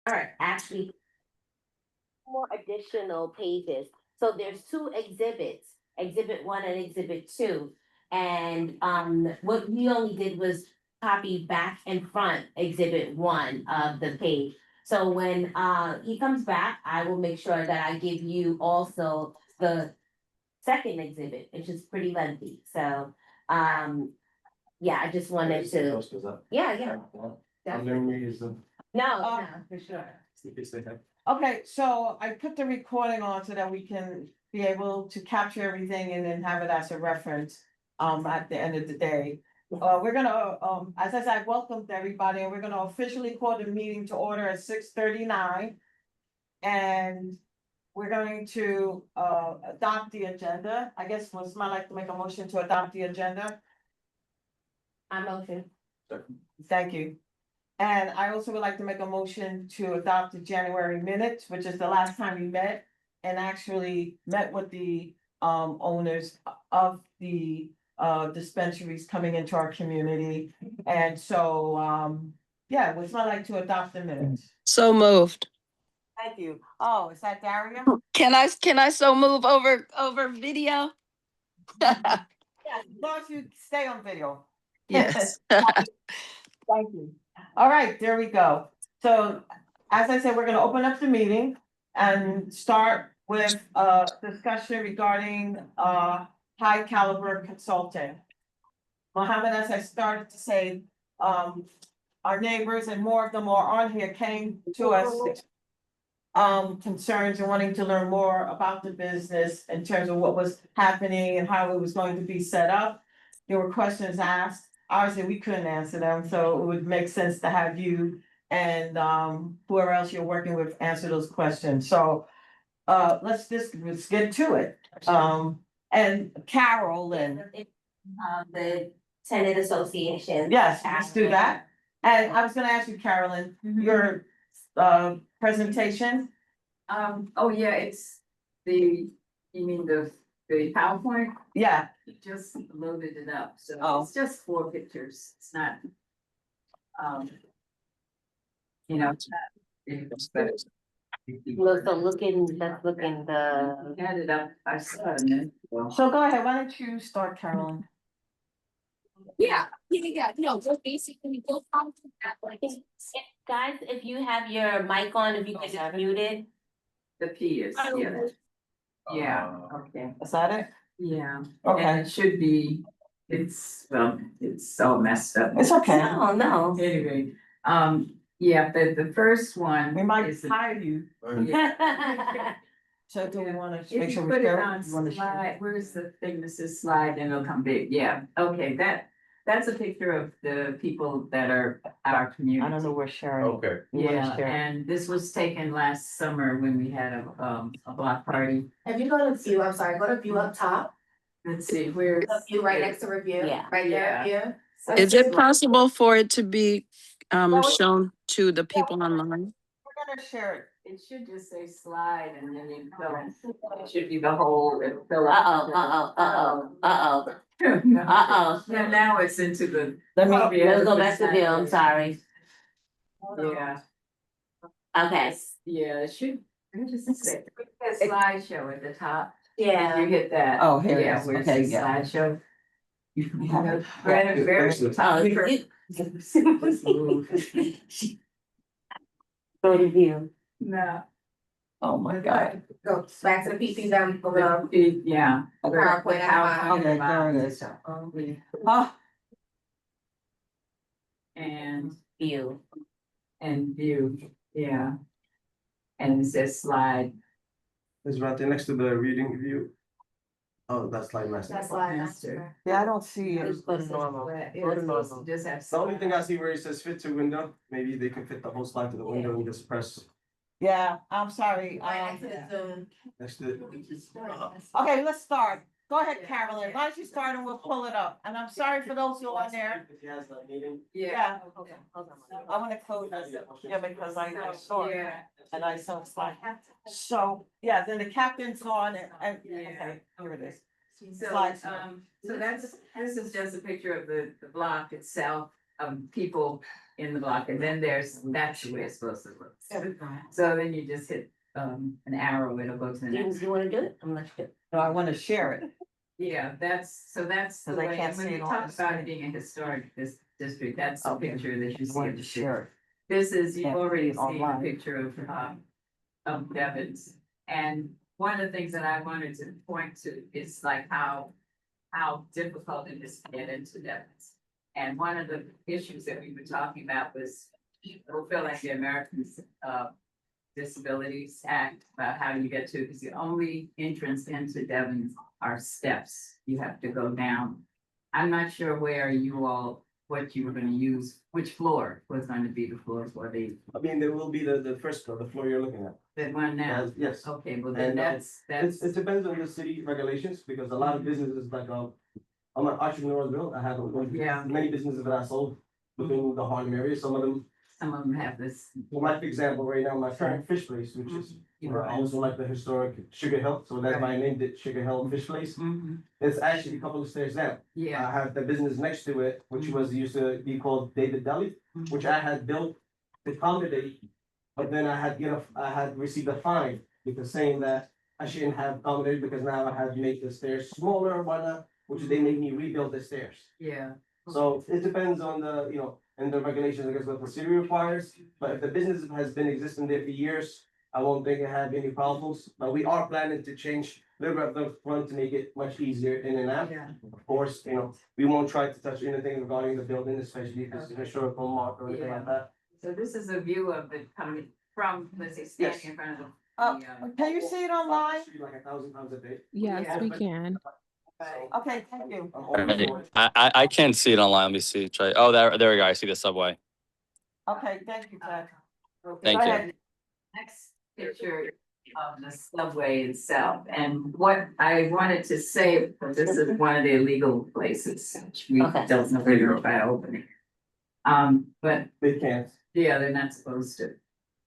are actually more additional pages. So there's two exhibits, exhibit one and exhibit two. And what we only did was copy back and front exhibit one of the page. So when he comes back, I will make sure that I give you also the second exhibit, which is pretty lengthy. So yeah, I just wanted to, yeah, yeah. Definitely. No, no, for sure. Okay, so I put the recording on so that we can be able to capture everything and then have it as a reference. At the end of the day, we're gonna, as I said, I welcomed everybody and we're gonna officially call the meeting to order at 6:39. And we're going to, adopt the agenda. I guess would somebody like to make a motion to adopt the agenda? I motion. Thank you. And I also would like to make a motion to adopt the January minutes, which is the last time we met. And actually met with the owners of the dispensaries coming into our community. And so yeah, would somebody like to adopt the minutes? So moved. Thank you. Oh, is that Daria? Can I so move over video? Yeah, as long as you stay on video. Yes. Thank you. All right, there we go. So as I said, we're gonna open up the meeting and start with a discussion regarding high caliber consulting. Mohammed, as I started to say, our neighbors and more of them are on here came to us concerns and wanting to learn more about the business in terms of what was happening and how it was going to be set up. There were questions asked. Obviously, we couldn't answer them, so it would make sense to have you and whoever else you're working with answer those questions. So let's get to it. And Carol and The tenant association. yes, let's do that. And I was gonna ask you, Carolyn, your presentation. Oh, yeah, it's you mean the PowerPoint? Yeah, You just loaded it up, so Oh. it's just 4 pictures, it's not. You know, it's not. Look, so looking, let's look in I the. had it up, I saw it, and then, well, so go ahead. Why don't you start, Carolyn? No, so basically we'll come to that, like, guys, if you have your mic on, if you could just mute it. the P is, yeah. Yeah, okay, Is that it? yeah, and Okay, it should be, it's so messed up. it's okay. No, no. Anyway, yeah, the first one. We might is the- hire you. Yeah. So do we wanna If make you sure we put it share on it? You wanna share slide, where's the thing that says slide and it'll come big, yeah, okay, that's a picture of the people that are our it? community. I don't know where sharing. Okay. You wanna Yeah, share it? and this was taken last summer when we had a block party. If you go to view, I'm sorry, go to view up top, Let's see, where. the view right next to review, Yeah. right there, view. So Is it possible for it to be Well, shown to the people online? We're gonna share it. It should just say slide and then you fill it. It should be the whole, and fill out. Uh-oh. No. Uh-oh. Yeah, now it's into the. Let me, Let's go back to Bill, I'm sorry. Yeah, Okay. yeah, it should, let me just say, the slideshow at the top. Yeah. You hit that. Oh, here it Yeah, is. where's Okay, the yeah. slideshow? you have it. Very, very. Oh, Go to view. No. Oh my God. Go back to the PC down below. Yeah. PowerPoint at the bottom. Okay, there it is. Oh, And View. view, yeah. And it says slide. It's right there next to the reading view. Oh, that's slide master. That's slide Master. master. yeah, I don't see it. Just go to normal. Go to normal. Just have. The only thing I see where it says fit to window, maybe they can fit the whole slide to the window and just press Yeah, I'm sorry. Right next to the Zoom. next to it. Okay, let's start. Go ahead, Carolyn. Why don't you start and we'll pull it up? And I'm sorry for those who are there. If he has that meeting. Yeah, Hold on. I wanna close this, yeah, because I saw it. Yeah. And I saw the slide. So, yeah, then the captain's on and, okay, here it is. So, Slide. so this is just a picture of the block itself. people in the block, and then that's the way it's supposed to look. So then you just hit, an arrow, it'll go to the next. James, you wanna do it? I'm not sure. No, I wanna share it. Yeah, that's the 'Cause I way, can't and when see you it on talk the about it screen. being a historic district, that's the Okay. picture that you I see wanted of to the share city. it. This is, you've Can't see already it seen a online. picture of Devon's. And one of the things that I wanted to point to is like how difficult it is to get into Devon's. And one of the issues that we were talking about was fulfilling the Americans, Disabilities Act, about how you get to, because the only entrance into Devon's are steps. You have to go down. I'm not sure where you all, what you were gonna use, which floor was going to be the floor for I mean, there will be the first floor, the floor you're looking at. the one now. Yes. Okay, well then And, that's, It depends on the city regulations, because a lot of businesses like, I'm an entrepreneur as well, I have Yeah. many businesses that I sold within the Harlem area, some of them. some of them have this. Well, like for example, right now, my current fish place, which is, also like the historic Sugar Hill, so that's why I named it Sugar Hill Fish Place. Mhm. It's actually a couple of stairs down. Yeah. I have the business next to it, which was used to be called David Deli, which I had built to accommodate. But then I had received a fine because saying that I shouldn't have accommodated because now I had to make the stairs smaller and whatnot, which they made me rebuild the stairs. Yeah. So it depends on the, and the regulations, I guess, what the city requires, but if the business has been existing there for years, I won't think it had any problems, but we are planning to change a little bit of the front to make it much easier in and out. Yeah. Of course, we won't try to touch anything regarding the building, especially if it's a historical mark or anything like that. So this is a view of it coming from, let's say, standing in front of the. Can you see it online? Should be like 1,000 pounds a day. Yeah. Yes, we can. Okay, thank you. Right. I can't see it online. Let me see. Try. Oh, there we go. I see the subway. Okay, thank you, Pat. Thank Go you. ahead. Next picture of the subway itself, and what I wanted to say, this is one of the illegal places, which we Okay. don't know whether by opening. But They can't. yeah, they're not supposed to.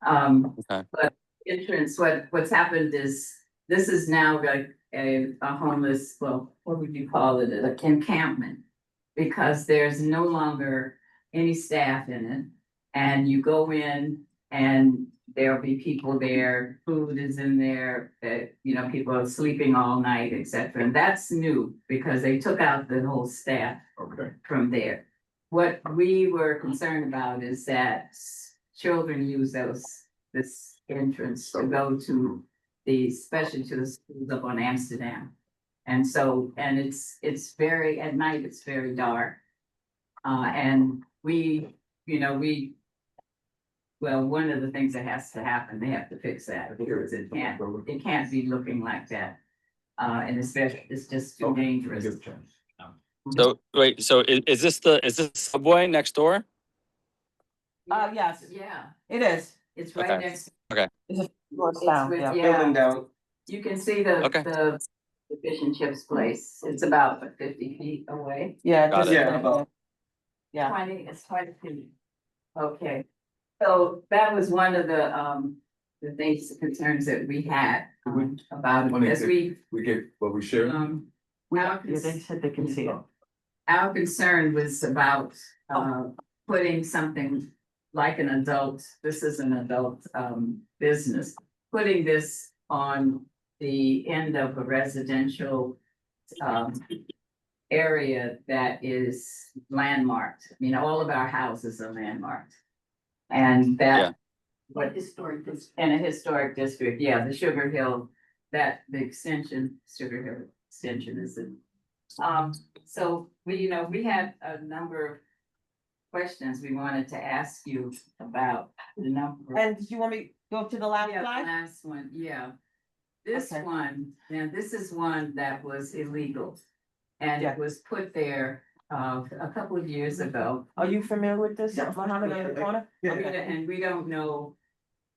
Okay. But entrance, what's happened is, this is now like a homeless, well, what would you call it, an encampment? Because there's no longer any staff in it, and you go in and there'll be people there, food is in there, that, people are sleeping all night, etc. And that's new, because they took out the whole staff from there. What we were concerned about is that children use this entrance to go to especially to the schools up on Amsterdam. And so, and it's very, at night, it's very dark. And well, one of the things that has to happen, they have to fix that, because it can't be looking like that. And especially, it's just too dangerous. So wait. So is this the subway next door? Yes, Yeah, it is. it's right Okay. next. Doors down, with- yeah. Building down. You can see the Okay. the fish and chips place. It's about 50 feet away. Yeah. Got just- it. Yeah, about- Yeah. 20, it's 20 feet. Okay, so that was one of the things, concerns that we had about it, as we, get what we share. our Yeah, they said they can see it. our concern was about, putting something like an adult, this is an adult, business, putting this on the end of a residential, area that is landmarked. I mean, all of our houses are landmarked. And Yeah. that. What historic district? In a historic district, yeah, the Sugar Hill, the extension, Sugar Hill extension is it. So we had a number of questions we wanted to ask you about the number. And did you want me to go to the last Yeah, the slide? last one, yeah. This Okay. one, now this is one that was illegal. And Yeah. it was put there a couple of years ago. Are you familiar with this, Mohammed, in the corner? And we don't know.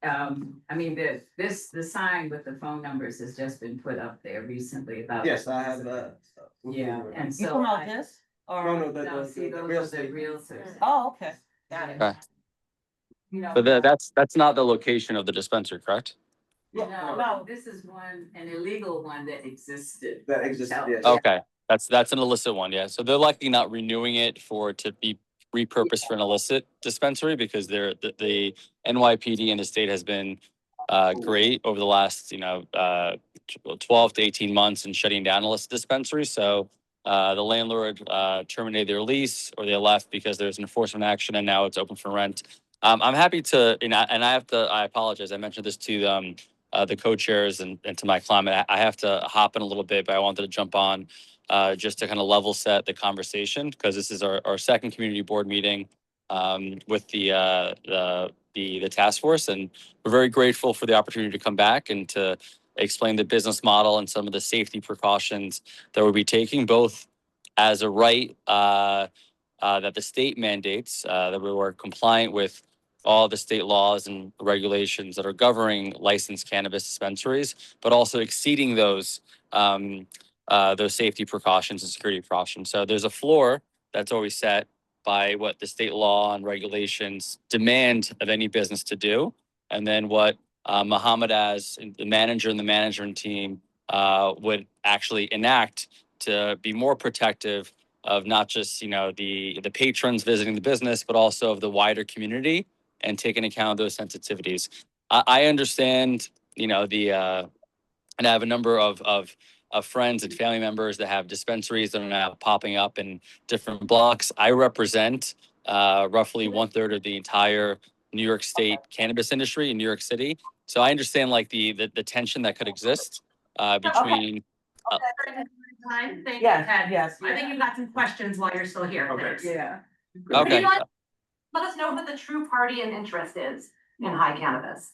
I mean, the sign with the phone numbers has just been put up there recently about. Yes, I have, Yeah, and You so. talking about this? No, Or? no, No, see, the those real are the estate. realtors. Oh, okay, got it. Okay. You But know, that's not the location of the dispenser, correct? no, this is an illegal one that existed. That existed, yes. Okay. That's an illicit one. Yeah. So they're likely not renewing it to be repurposed for an illicit dispensary because the NYPD in the state has been great over the last, 12 to 18 months in shutting down illicit dispensaries. So the landlord terminated their lease or they left because there's enforcement action and now it's open for rent. I'm happy to, and I apologize. I mentioned this to the co-chairs and to my client. I have to hop in a little bit, but I wanted to jump on just to kind of level set the conversation because this is our second community board meeting with the task force, and we're very grateful for the opportunity to come back and to explain the business model and some of the safety precautions that we'll be taking, both as a right that the state mandates, that we were compliant with all the state laws and regulations that are governing licensed cannabis dispensaries, but also exceeding those safety precautions and security precautions. So there's a floor that's always set by what the state law and regulations demand of any business to do, and then what Muhammad as the manager and the management team would actually enact to be more protective of not just the patrons visiting the business, but also of the wider community and take into account those sensitivities. I understand, and I have a number of friends and family members that have dispensaries that are now popping up in different blocks. I represent roughly 1/3 of the entire New York State cannabis industry in New York City. So I understand like the tension that could exist between. Thank you, Yes, Ted. yes. I think you've got some questions while you're still here. Okay. Thanks. Yeah. Okay. Let us know who the true party and interest is in high cannabis.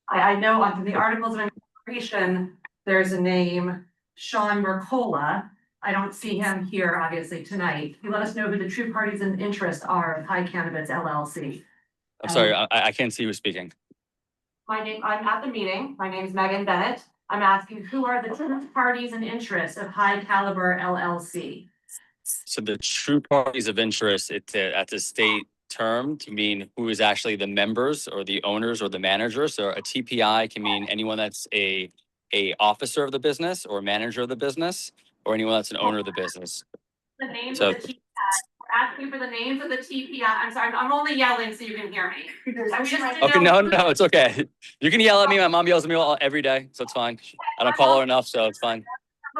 I know under the articles of incorporation, there's a name, Sean Mercola. I don't see him here, obviously, tonight. Can you let us know who the true parties and interests are of High Cannabis LLC? I'm sorry, I can't see who's speaking. I'm at the meeting. My name is Megan Bennett. I'm asking who are the true parties and interests of High Caliber LLC? So the true parties of interest, it's at the state term to mean who is actually the members or the owners or the managers. So a TPI can mean anyone that's a officer of the business or manager of the business or anyone that's an owner of the business. The names So- of the TPI. We're asking for the names of the TPI. I'm sorry, I'm only yelling so you can hear me. I just want to Okay, know no, it's okay. You can yell at me. My mom yells at me every day, so it's fine. I don't call her enough, so it's fine.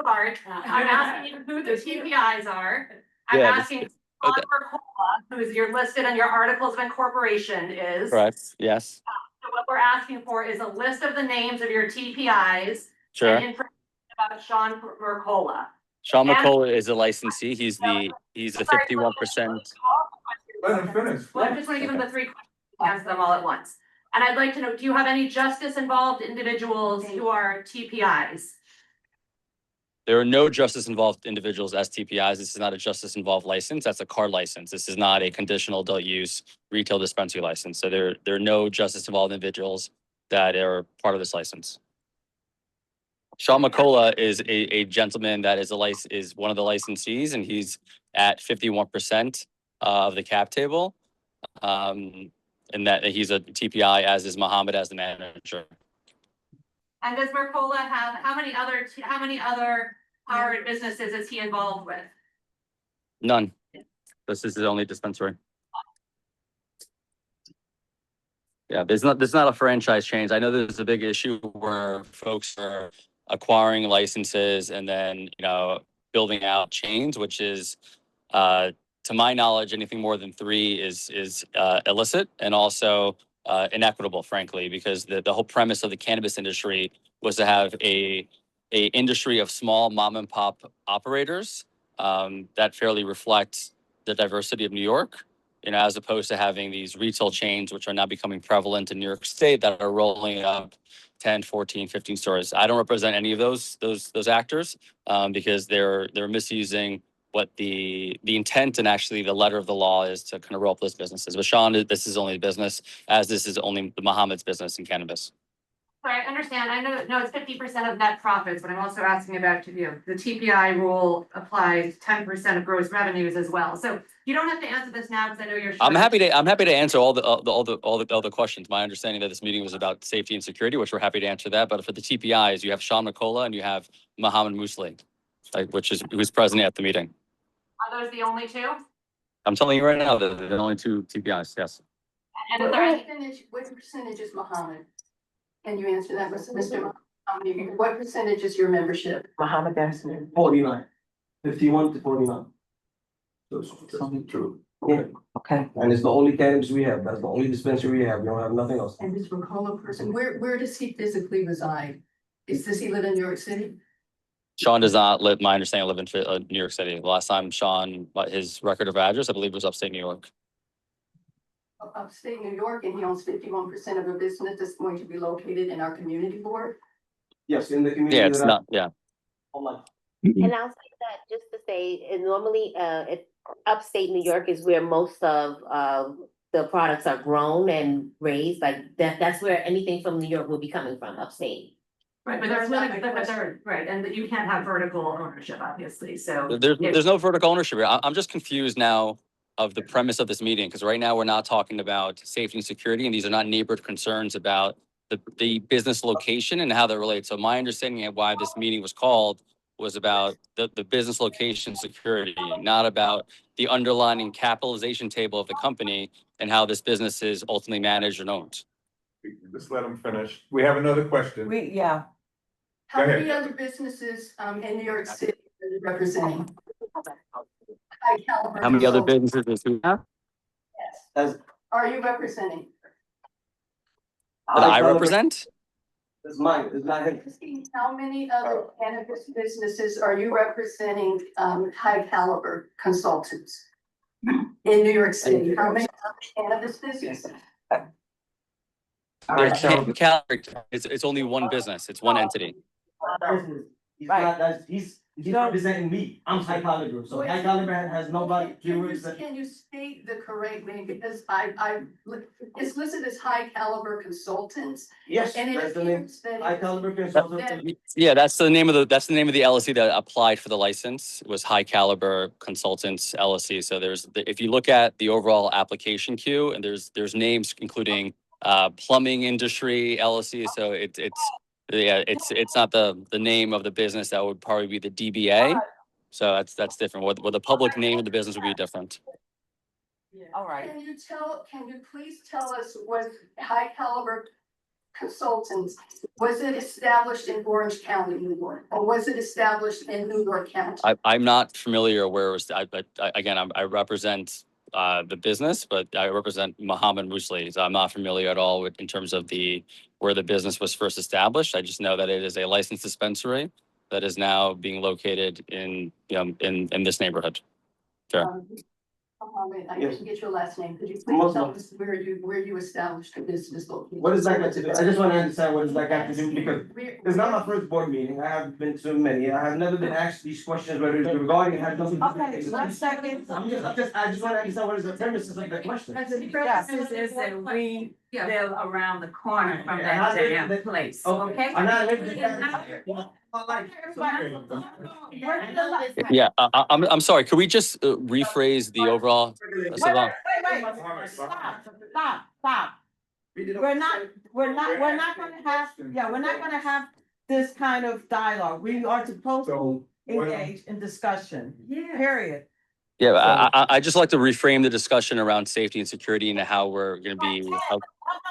Bart. I'm asking you who the TPIs are. I'm Yeah, asking Sean okay. Mercola, who's your listed on your articles of incorporation is. Correct, yes, So what we're asking for is a list of the names of your TPIs. sure. And information about Sean Mercola. Sean And- McCullough is a licensee. He's the 51%. Let him finish. Well, I just want to give them the three questions, answer them all at once. And I'd like to know, do you have any justice involved individuals who are TPIs? There are no justice involved individuals as TPIs. This is not a justice involved license. That's a card license. This is not a conditional adult use retail dispensary license. So there are no justice involved individuals that are part of this license. Sean McCullough is a gentleman that is one of the licensees, and he's at 51% of the cap table. And that he's a TPI, as is Muhammad as the manager. And does Mercola have, how many other powered businesses is he involved with? None. This is his only dispensary. Yeah, there's not a franchise change. I know there's a big issue where folks are acquiring licenses and then, building out chains, which is, to my knowledge, anything more than 3 is illicit and also inequitable, frankly, because the whole premise of the cannabis industry was to have a industry of small mom and pop operators that fairly reflect the diversity of New York, as opposed to having these retail chains, which are now becoming prevalent in New York State that are rolling up 10, 14, 15 stores. I don't represent any of those actors because they're misusing what the intent and actually the letter of the law is to kind of roll up those businesses. But Sean, this is only business, as this is only Muhammad's business in cannabis. Sorry, I understand. I know it's 50% of net profits, but I'm also asking about you. The TPI rule applies 10% of gross revenues as well. So you don't have to answer this now because I know you're. I'm happy to answer all the questions. My understanding that this meeting was about safety and security, which we're happy to answer that. But for the TPIs, you have Sean McCullough and you have Muhammad Musli, who's present at the meeting. Are those the only two? I'm telling you right now that they're the only two, to be honest, yes. And What is there any- percentage is Mohammed? Can you answer that, Mr. Mohammed? What percentage is your membership? Mohammed Darcy. 49, 51 to 49. So it's true. Yeah, Okay. and it's the only cannabis we have. That's the only dispensary we have. We don't have nothing else. And this Rocola person, where does he physically reside? Does he live in New York City? Sean does not live, my understanding, live in New York City. The last time Sean, his record of address, I believe, was upstate New York. Upstate New York, and he owns 51% of a business that's going to be located in our community board. Yes, in the community. Yeah, it's that I- not, yeah. Hold on. And I'll say that just to say, and normally, upstate New York is where most of, the products are grown and raised, like that's where anything from New York will be coming from, upstate. Right, but there's really, but there, right, and that you can't have vertical ownership, obviously, so. There's no vertical ownership here. I'm just confused now of the premise of this meeting, because right now we're not talking about safety and security, and these are not neighborhood concerns about the business location and how that relates. So my understanding of why this meeting was called was about the business location security, not about the underlying capitalization table of the company and how this business is ultimately managed and owned. Just let them finish. We have another question. Yeah. How Go many ahead. other businesses in New York City are you representing? High caliber How many other consultants. businesses do we have Yes. Are you representing? that I represent? It's mine, it's not him. How many other cannabis businesses are you representing, high caliber consultants? In New York City, how many other cannabis businesses? It's only one business. It's one entity. He's Right. not, he's representing me. I'm High Caliber, so High Caliber has nobody. Can you state the correct name, because it's listed as high caliber consultants, Yes, and it that's the name. appears that. High Caliber Consultant. Yeah, that's the name of the LLC that applied for the license. It was High Caliber Consultants LLC. So if you look at the overall application queue, and there's names including plumbing industry LLC. So it's not the name of the business. That would probably be the DBA. So that's different. What the public name of the business would be different. All right. Can you please tell us, was High Caliber Consultants, was it established in Orange County, New York, or was it established in New York County? I'm not familiar where it was. I represent the business, but I represent Mohammed Musli. So I'm not familiar at all in terms of where the business was first established. I just know that it is a licensed dispensary that is now being located in this neighborhood. Sure. I didn't get your last name. Could you please Muslim. tell us where you established the business location? What does that got to do? I just want to understand what does that got to do, because Where- it's not my first board meeting. I have been to many. I have never been asked these questions, whether it's regarding, had nothing to do with Okay, it. 1 second. I just want to understand what is the premises of the question. The purpose is that we live around the corner from Yeah, that damn place, okay? I'm not living in Yeah, I'm sorry. Could we just rephrase the overall? Wait, stop. We're not gonna have this kind of dialogue. We are supposed to So, engage in discussion, period. Yeah, I just like to reframe the discussion around safety and security and how we're going to be. Hold on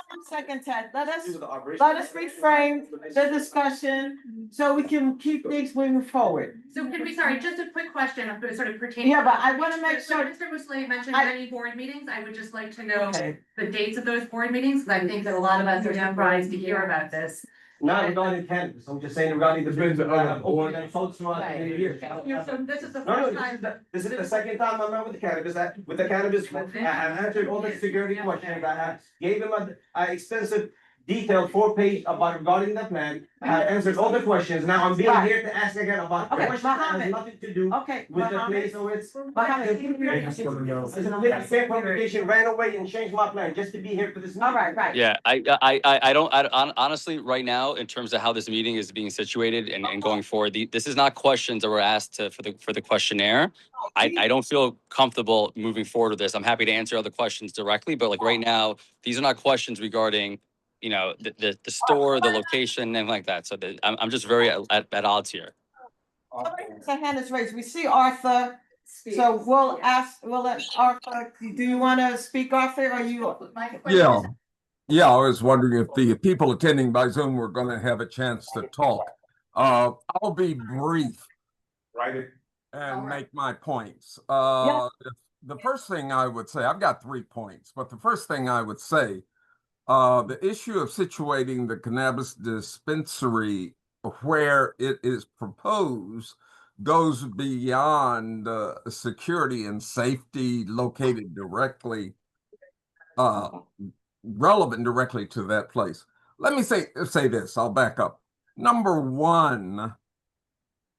1 second, Ted. Let us reframe the discussion so we can keep things moving forward. So can we, sorry, just a quick question, sort of pertaining. Yeah, but I wanna make So sure- Mr. Musli mentioned I- many board meetings, I would just like to know Okay. the dates of those board meetings, because I think that a lot of us are surprised to hear about this. Not regarding cannabis, I'm just saying regarding the business that I have opened and folks throughout the many years. So this is the No, first this time. is this is the second time I met with the cannabis, I have answered all the security questions, I have gave him a extensive detailed 4-page about regarding the plan. I have answered all the questions, now I'm being Right. here to ask again about Okay, questions that has Mohammed. nothing to do Okay, with the Mohammed. place, so it's. Mohammed. The same publication ran away and changed my plan just to be here for this meeting. All right. Yeah, honestly, right now, in terms of how this meeting is being situated and going forward, this is not questions that were asked for the questionnaire. I don't feel comfortable moving forward with this. I'm happy to answer other questions directly, but like right now, these are not questions regarding, the store, the location, and like that. So I'm just very at odds here. The hand is raised. We see Arthur So we'll ask, we'll let Arthur, do you wanna speak, Arthur, or you? My question Yeah, is, yeah, I was wondering if the people attending by Zoom were gonna have a chance to talk. I'll be brief Write it. and Alright. make my points. Yeah. The first thing I would say, I've got 3 points, but the first thing I would say, the issue of situating the cannabis dispensary where it is proposed goes beyond security and safety located directly relevant directly to that place. Let me say this, I'll back up. Number one,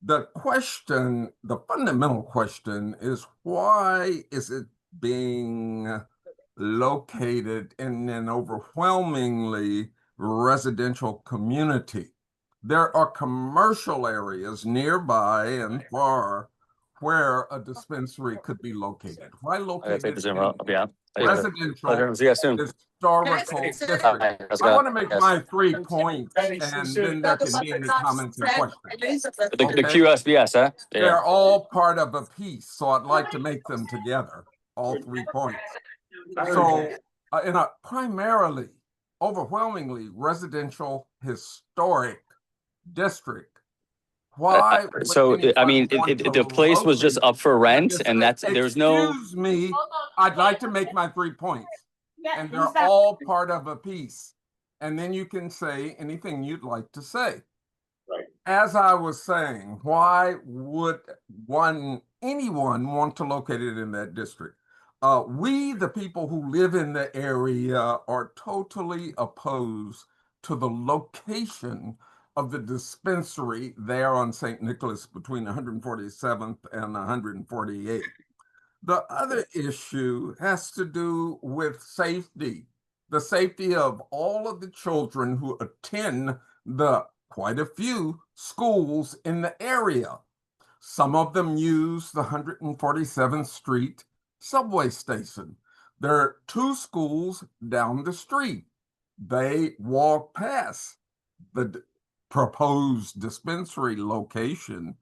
the fundamental question is, why is it being located in an overwhelmingly residential community? There are commercial areas nearby and far where a dispensary could be located. Why I gotta locate take the it Zoom in out. Yeah. residential See you guys soon. historical district? How's it I going, want to make guys? my 3 points, and then there can be any comments and questions. The Okay. QSBS, huh? Yeah. They're all part of a piece, so I'd like to make them together, all 3 points. So, in a primarily, overwhelmingly residential historic district, why? would So, I mean, anyone want to the place was just locate up for a rent and district? there's no, Excuse me, I'd like to make my 3 points, Yeah, and he's they're not- all part of a piece. And then you can say anything you'd like to say. Right. As I was saying, why would anyone want to locate it in that district? We, the people who live in the area, are totally opposed to the location of the dispensary there on St. Nicholas between 147th and 148th. The other issue has to do with safety, the safety of all of the children who attend the quite a few schools in the area. Some of them use the 147th Street subway station. There are 2 schools down the street. They walk past the proposed dispensary location.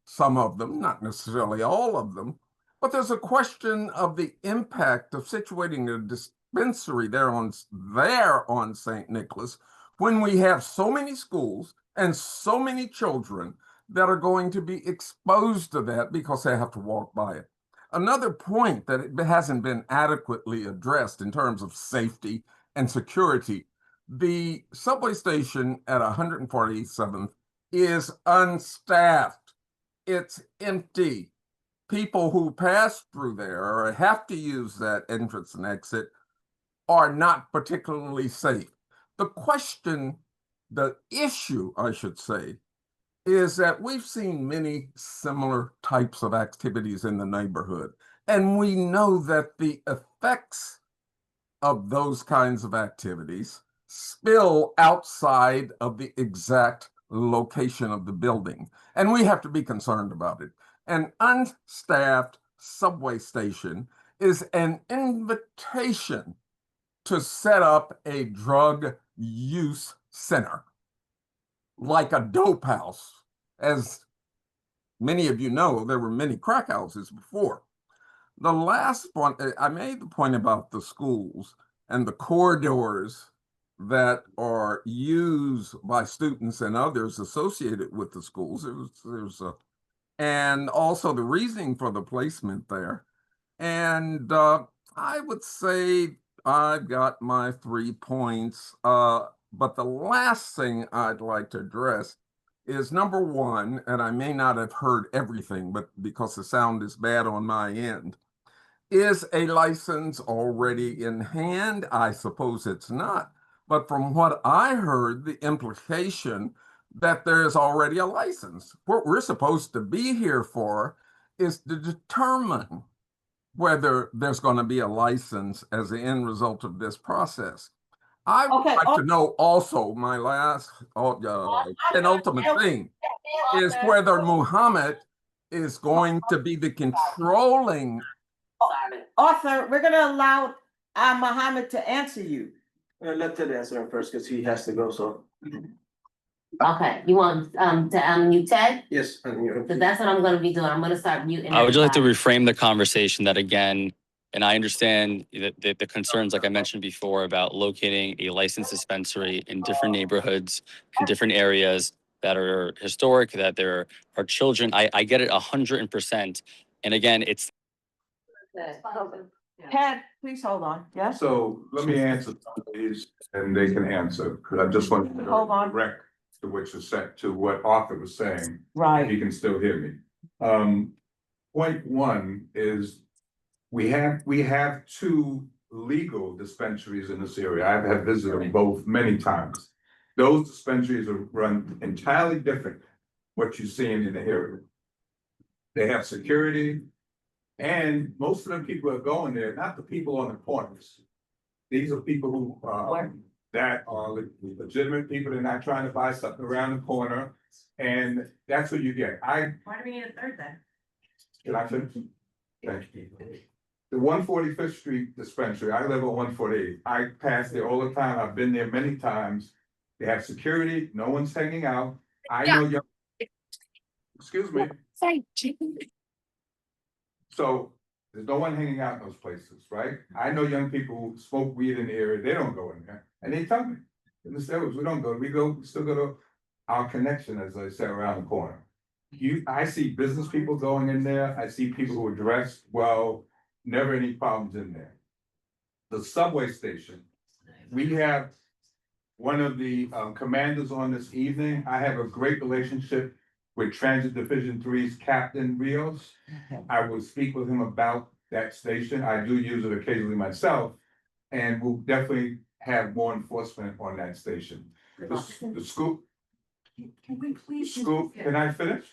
Some of them, not necessarily all of them, but there's a question of the impact of situating a dispensary there on St. Nicholas when we have so many schools and so many children that are going to be exposed to that because they have to walk by it. Another point that it hasn't been adequately addressed in terms of safety and security, the subway station at 147th is unstaffed. It's empty. People who pass through there or have to use that entrance and exit are not particularly safe. The issue, I should say, is that we've seen many similar types of activities in the neighborhood, and we know that the effects of those kinds of activities spill outside of the exact location of the building, and we have to be concerned about it. An unstaffed subway station is an invitation to set up a drug use center, like a dope house. As many of you know, there were many crack houses before. The last one, I made the point about the schools and the corridors that are used by students and others associated with the schools. And also the reasoning for the placement there. And I would say I've got my 3 points. But the last thing I'd like to address is number one, and I may not have heard everything, but because the sound is bad on my end, is a license already in hand? I suppose it's not. But from what I heard, the implication that there's already a license. What we're supposed to be here for is to determine whether there's going to be a license as the end result of this process. I would Okay, like to know also, my last penultimate thing is whether Muhammad is going to be the controlling. Arthur, we're gonna allow Muhammad to answer you. Let Ted answer him first, because he has to go, so. Okay, you want, to unmute Ted? Yes. So that's what I'm gonna be doing. I'm gonna start muting. I would like to everybody. reframe the conversation that again, and I understand the concerns, like I mentioned before, about locating a licensed dispensary in different neighborhoods, in different areas that are historic, that there are children. I get it 100%. And again, it's Ted, please hold on, yes? So let me answer these and they can answer, because I just want to Hold on. correct to what you said, to what Arthur was saying. Right, You can still hear me. Point one is we have two legal dispensaries in this area. I have visited them both many times. Those dispensaries are run entirely different, what you're seeing in the area. They have security, and most of them people are going there, not the people on the corners. These are people who, that are legitimate people. They're not trying to buy something around the corner. And that's what you get. Why do we need a third then? Can I finish? Thank you. The 145th Street dispensary, I live on 148. I pass there all the time. I've been there many times. They have security, no one's hanging out. I know young. Excuse me. So there's no one hanging out in those places, right? I know young people who smoke weed in the area, they don't go in there, and they tell me. In the steroids, we still go to our connection, as I said, around the corner. I see business people going in there, I see people who are dressed well, never any problems in there. The subway station, we have one of the commanders on this evening. I have a great relationship with Transit Division 3's Captain Rios. I will speak with him about that station. I do use it occasionally myself. And we'll definitely have more enforcement on that station. The scoop. Can we please? Scoop, can I finish?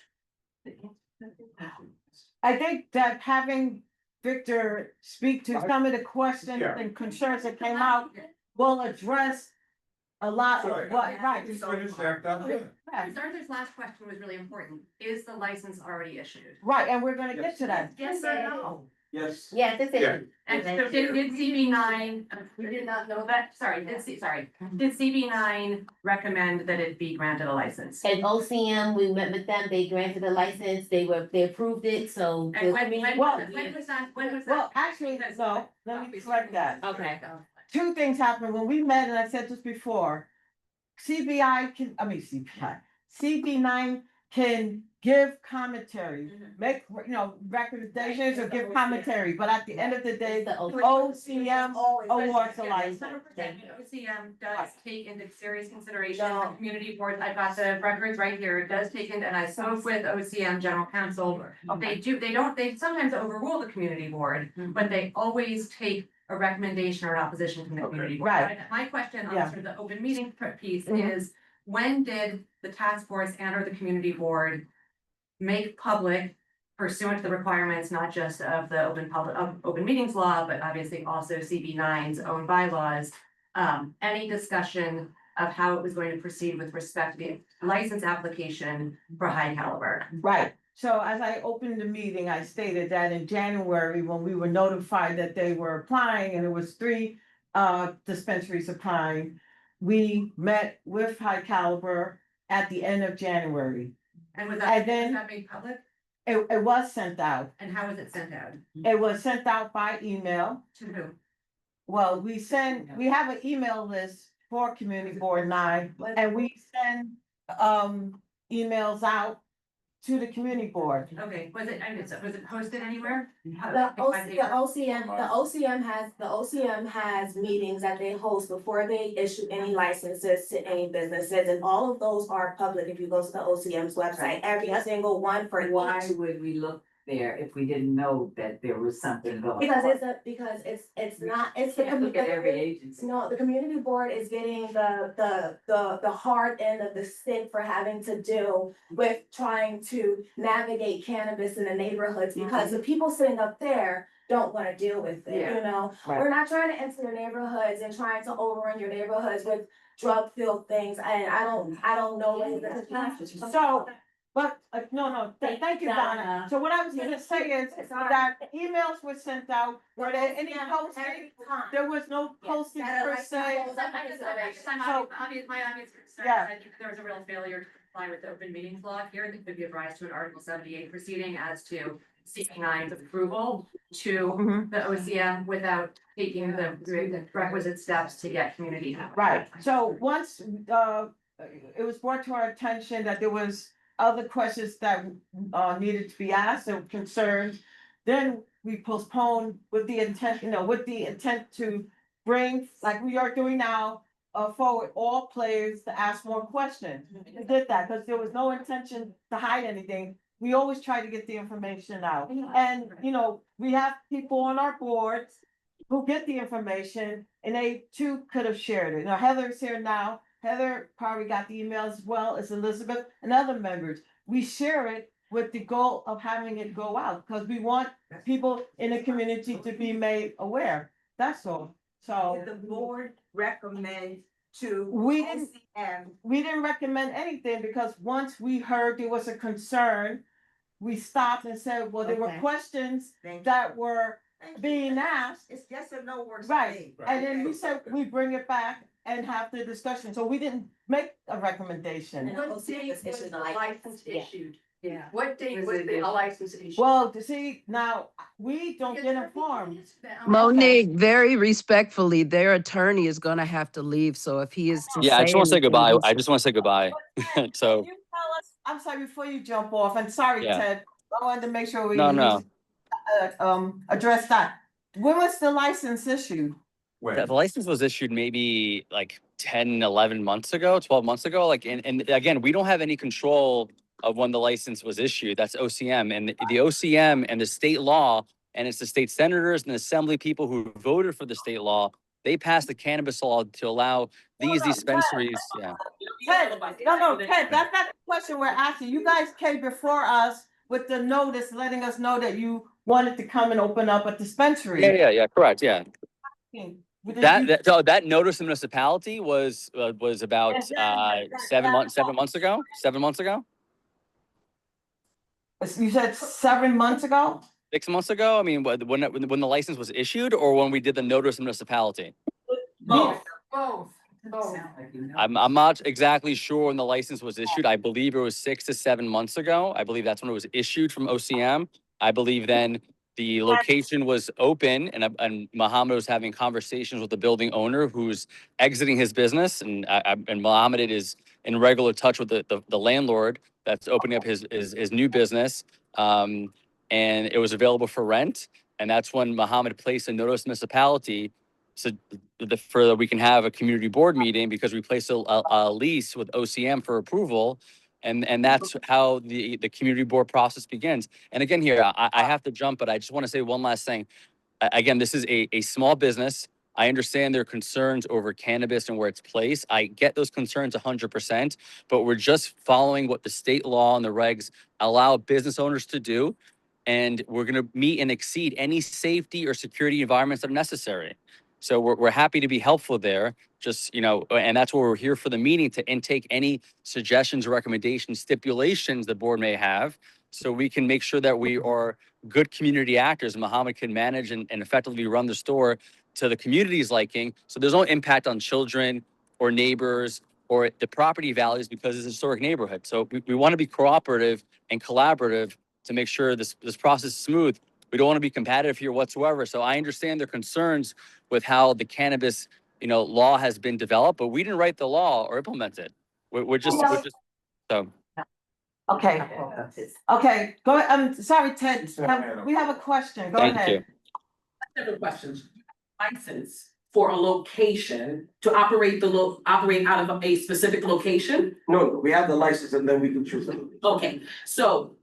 I think that having Victor speak to some of the questions Yeah. and concerns that came out will address a lot of Sorry. what, right. Just finish that, Yeah. Arthur's last question was really important. Is the license already issued? Right, and we're gonna get to that. Yes or no? Yes. Yes, it's Yeah. it. And so did CB9, We did not know that, sorry, did CB9 recommend that it be granted a license? At OCM, we met with them, they granted a license, they approved it, so. And when Well- was that? Well, actually, no, let me correct that. Okay. Two things happened when we met, and I said this before. CB9 can give commentary, make, recommendations or give commentary, but at the end of the day, The OCM awards the license. OCM does take into serious consideration No. the community boards. I've got the records right here. It does take into, and I spoke with OCM general counsel. They sometimes overrule the community board, but they always take a recommendation or an opposition from the community board. Right. My question on Yeah. sort of the open meeting piece Mhm. is, when did the task force and or the community board make public, pursuant to the requirements, not just of the open meetings law, but obviously also CB9's own bylaws, any discussion of how it was going to proceed with respect to the license application for High Caliber? Right, so as I opened the meeting, I stated that in January, when we were notified that they were applying, and it was 3 dispensaries applying. We met with High Caliber at the end of January. And was And then- that made public? It was sent out. And how was it sent out? It was sent out by email. To who? Well, we have an email list for Community Board 9, and we send emails out to the community board. Okay, was it posted anywhere? The OCM has meetings that they host before they issue any licenses to any businesses, and all of those are public if you go to the OCM's website, every single one for Why each. would we look there if we didn't know that there was something going on? Because it's not, it's the. Can't look at every agency. No, the community board is getting the hard end of the stick for having to do with trying to navigate cannabis in the neighborhoods, because the people sitting up there don't wanna deal with it, you know? Right. We're not trying to enter your neighborhoods and trying to overrun your neighborhoods with drug-filled things, and I don't know. So, But, no, thank you, Donna. So what I was gonna say is that emails were sent out, were there any posting? There was no posting per se. So, yeah. I think there was a real failure to comply with the open meetings law here that could give rise to an Article 78 proceeding as to MCB9's approval to Mhm. the OCM without taking the requisite steps to get community input. Right, so once, it was brought to our attention that there was other questions that, needed to be asked and concerns. Then we postponed with the intent, to bring, like we are doing now, forward all players to ask more questions. We did that, because there was no intention to hide anything. We always try to get the information out. And, we have people on our boards who get the information, and they too could have shared it. Now Heather's here now. Heather probably got the email as well as Elizabeth and other members. We share it with the goal of having it go out, because we want people in the community to be made aware. That's all. So The board recommend to. we didn't recommend anything, because once we heard there was a concern, we stopped and said, well, there were Okay. questions Thank you. that were Thank you. being asked. It's yes or no works. Right, and then we said we bring it back and have the discussion, so we didn't make a recommendation. What date was the license issued? Yeah. What date was the license issued? Well, to see, now, we don't get informed. Monique, very respectfully, their attorney is gonna have to leave, so if he is to Yeah, I just want to say anything, goodbye. he's- I just want to say goodbye. So, Can you tell us, I'm sorry, before you jump off, and sorry, Yeah. Ted, I wanted to make sure we no. address that. When was the license issued? The license was issued maybe like 10, 11 months ago, 12 months ago. Like, and again, we don't have any control of when the license was issued. That's OCM, and the OCM and the state law, and it's the state senators and assembly people who voted for the state law. They passed the cannabis law to allow these dispensaries. Yeah. Ted, Ted, that's not the question we're asking. You guys came before us with the notice letting us know that you wanted to come and open up a dispensary. Yeah. Correct. Yeah. Did That notice of municipality was about 7 months ago. 7 months ago. You said 7 months ago? 6 months ago. I mean, when the license was issued, or when we did the notice of municipality. Both. I'm not exactly sure when the license was issued. I believe it was 6 to 7 months ago. I believe that's when it was issued from OCM. I believe then the location was open, and Muhammad was having conversations with the building owner who's exiting his business, and Muhammad is in regular touch with the landlord that's opening up his new business, and it was available for rent, and that's when Muhammad placed a notice of municipality so we can have a community board meeting, because we placed a lease with OCM for approval. And that's how the community board process begins. And again, here, I have to jump, but I just want to say one last thing. Again, this is a small business. I understand their concerns over cannabis and where it's placed. I get those concerns 100%, but we're just following what the state law and the regs allow business owners to do. And we're going to meet and exceed any safety or security environments that are necessary. So we're happy to be helpful there. Just, and that's why we're here for the meeting, to intake any suggestions, recommendations, stipulations the board may have, so we can make sure that we are good community actors. Muhammad can manage and effectively run the store to the community's liking. So there's no impact on children or neighbors or the property values, because it's a historic neighborhood. So we want to be cooperative and collaborative to make sure this process is smooth. We don't want to be competitive here whatsoever. So I understand their concerns with how the cannabis, law has been developed, but we didn't write the law or implement it. We're just so. Okay, go ahead. I'm sorry, Ted. We have a question. Go Thank ahead. you. Several questions. License for a location to operate operate out of a specific location? No, we have the license and then we can choose them. Okay, so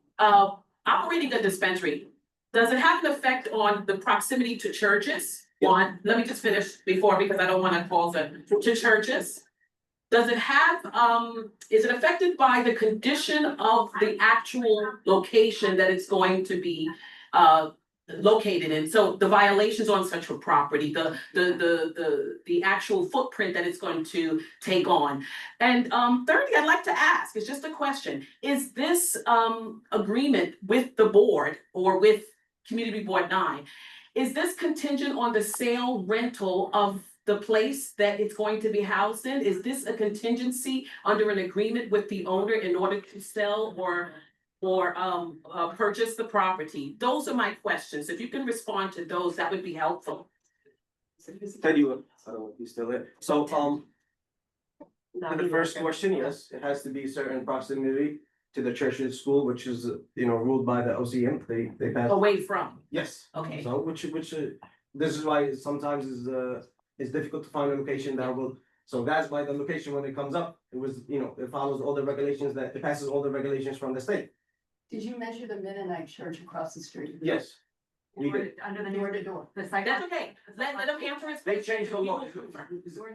operating a dispensary, does it have an effect on the proximity to churches? One, let me just finish before, because I don't want to cause it to churches. Does it have, is it affected by the condition of the actual location that it's going to be located in, so the violations on such a property, the actual footprint that it's going to take on. And thirdly, I'd like to ask, it's just a question, is this agreement with the board or with Community Board 9, is this contingent on the sale rental of the place that it's going to be housed in? Is this a contingency under an agreement with the owner in order to sell or purchase the property? Those are my questions. If you can respond to those, that would be helpful. Tell you what, I don't know if he's still there. So, to the first question, yes, it has to be certain proximity to the church and school, which is, ruled by the OCM. They pass. Away from, Yes. okay. So, this is why sometimes it's difficult to find a location that will, so that's why the location, when it comes up, it was, it follows all the regulations it passes all the regulations from the state. Did you measure the Mennonite church across the street? Yes. We did. Under the Door to door. the site. That's okay. Let them answer his They question. changed the law.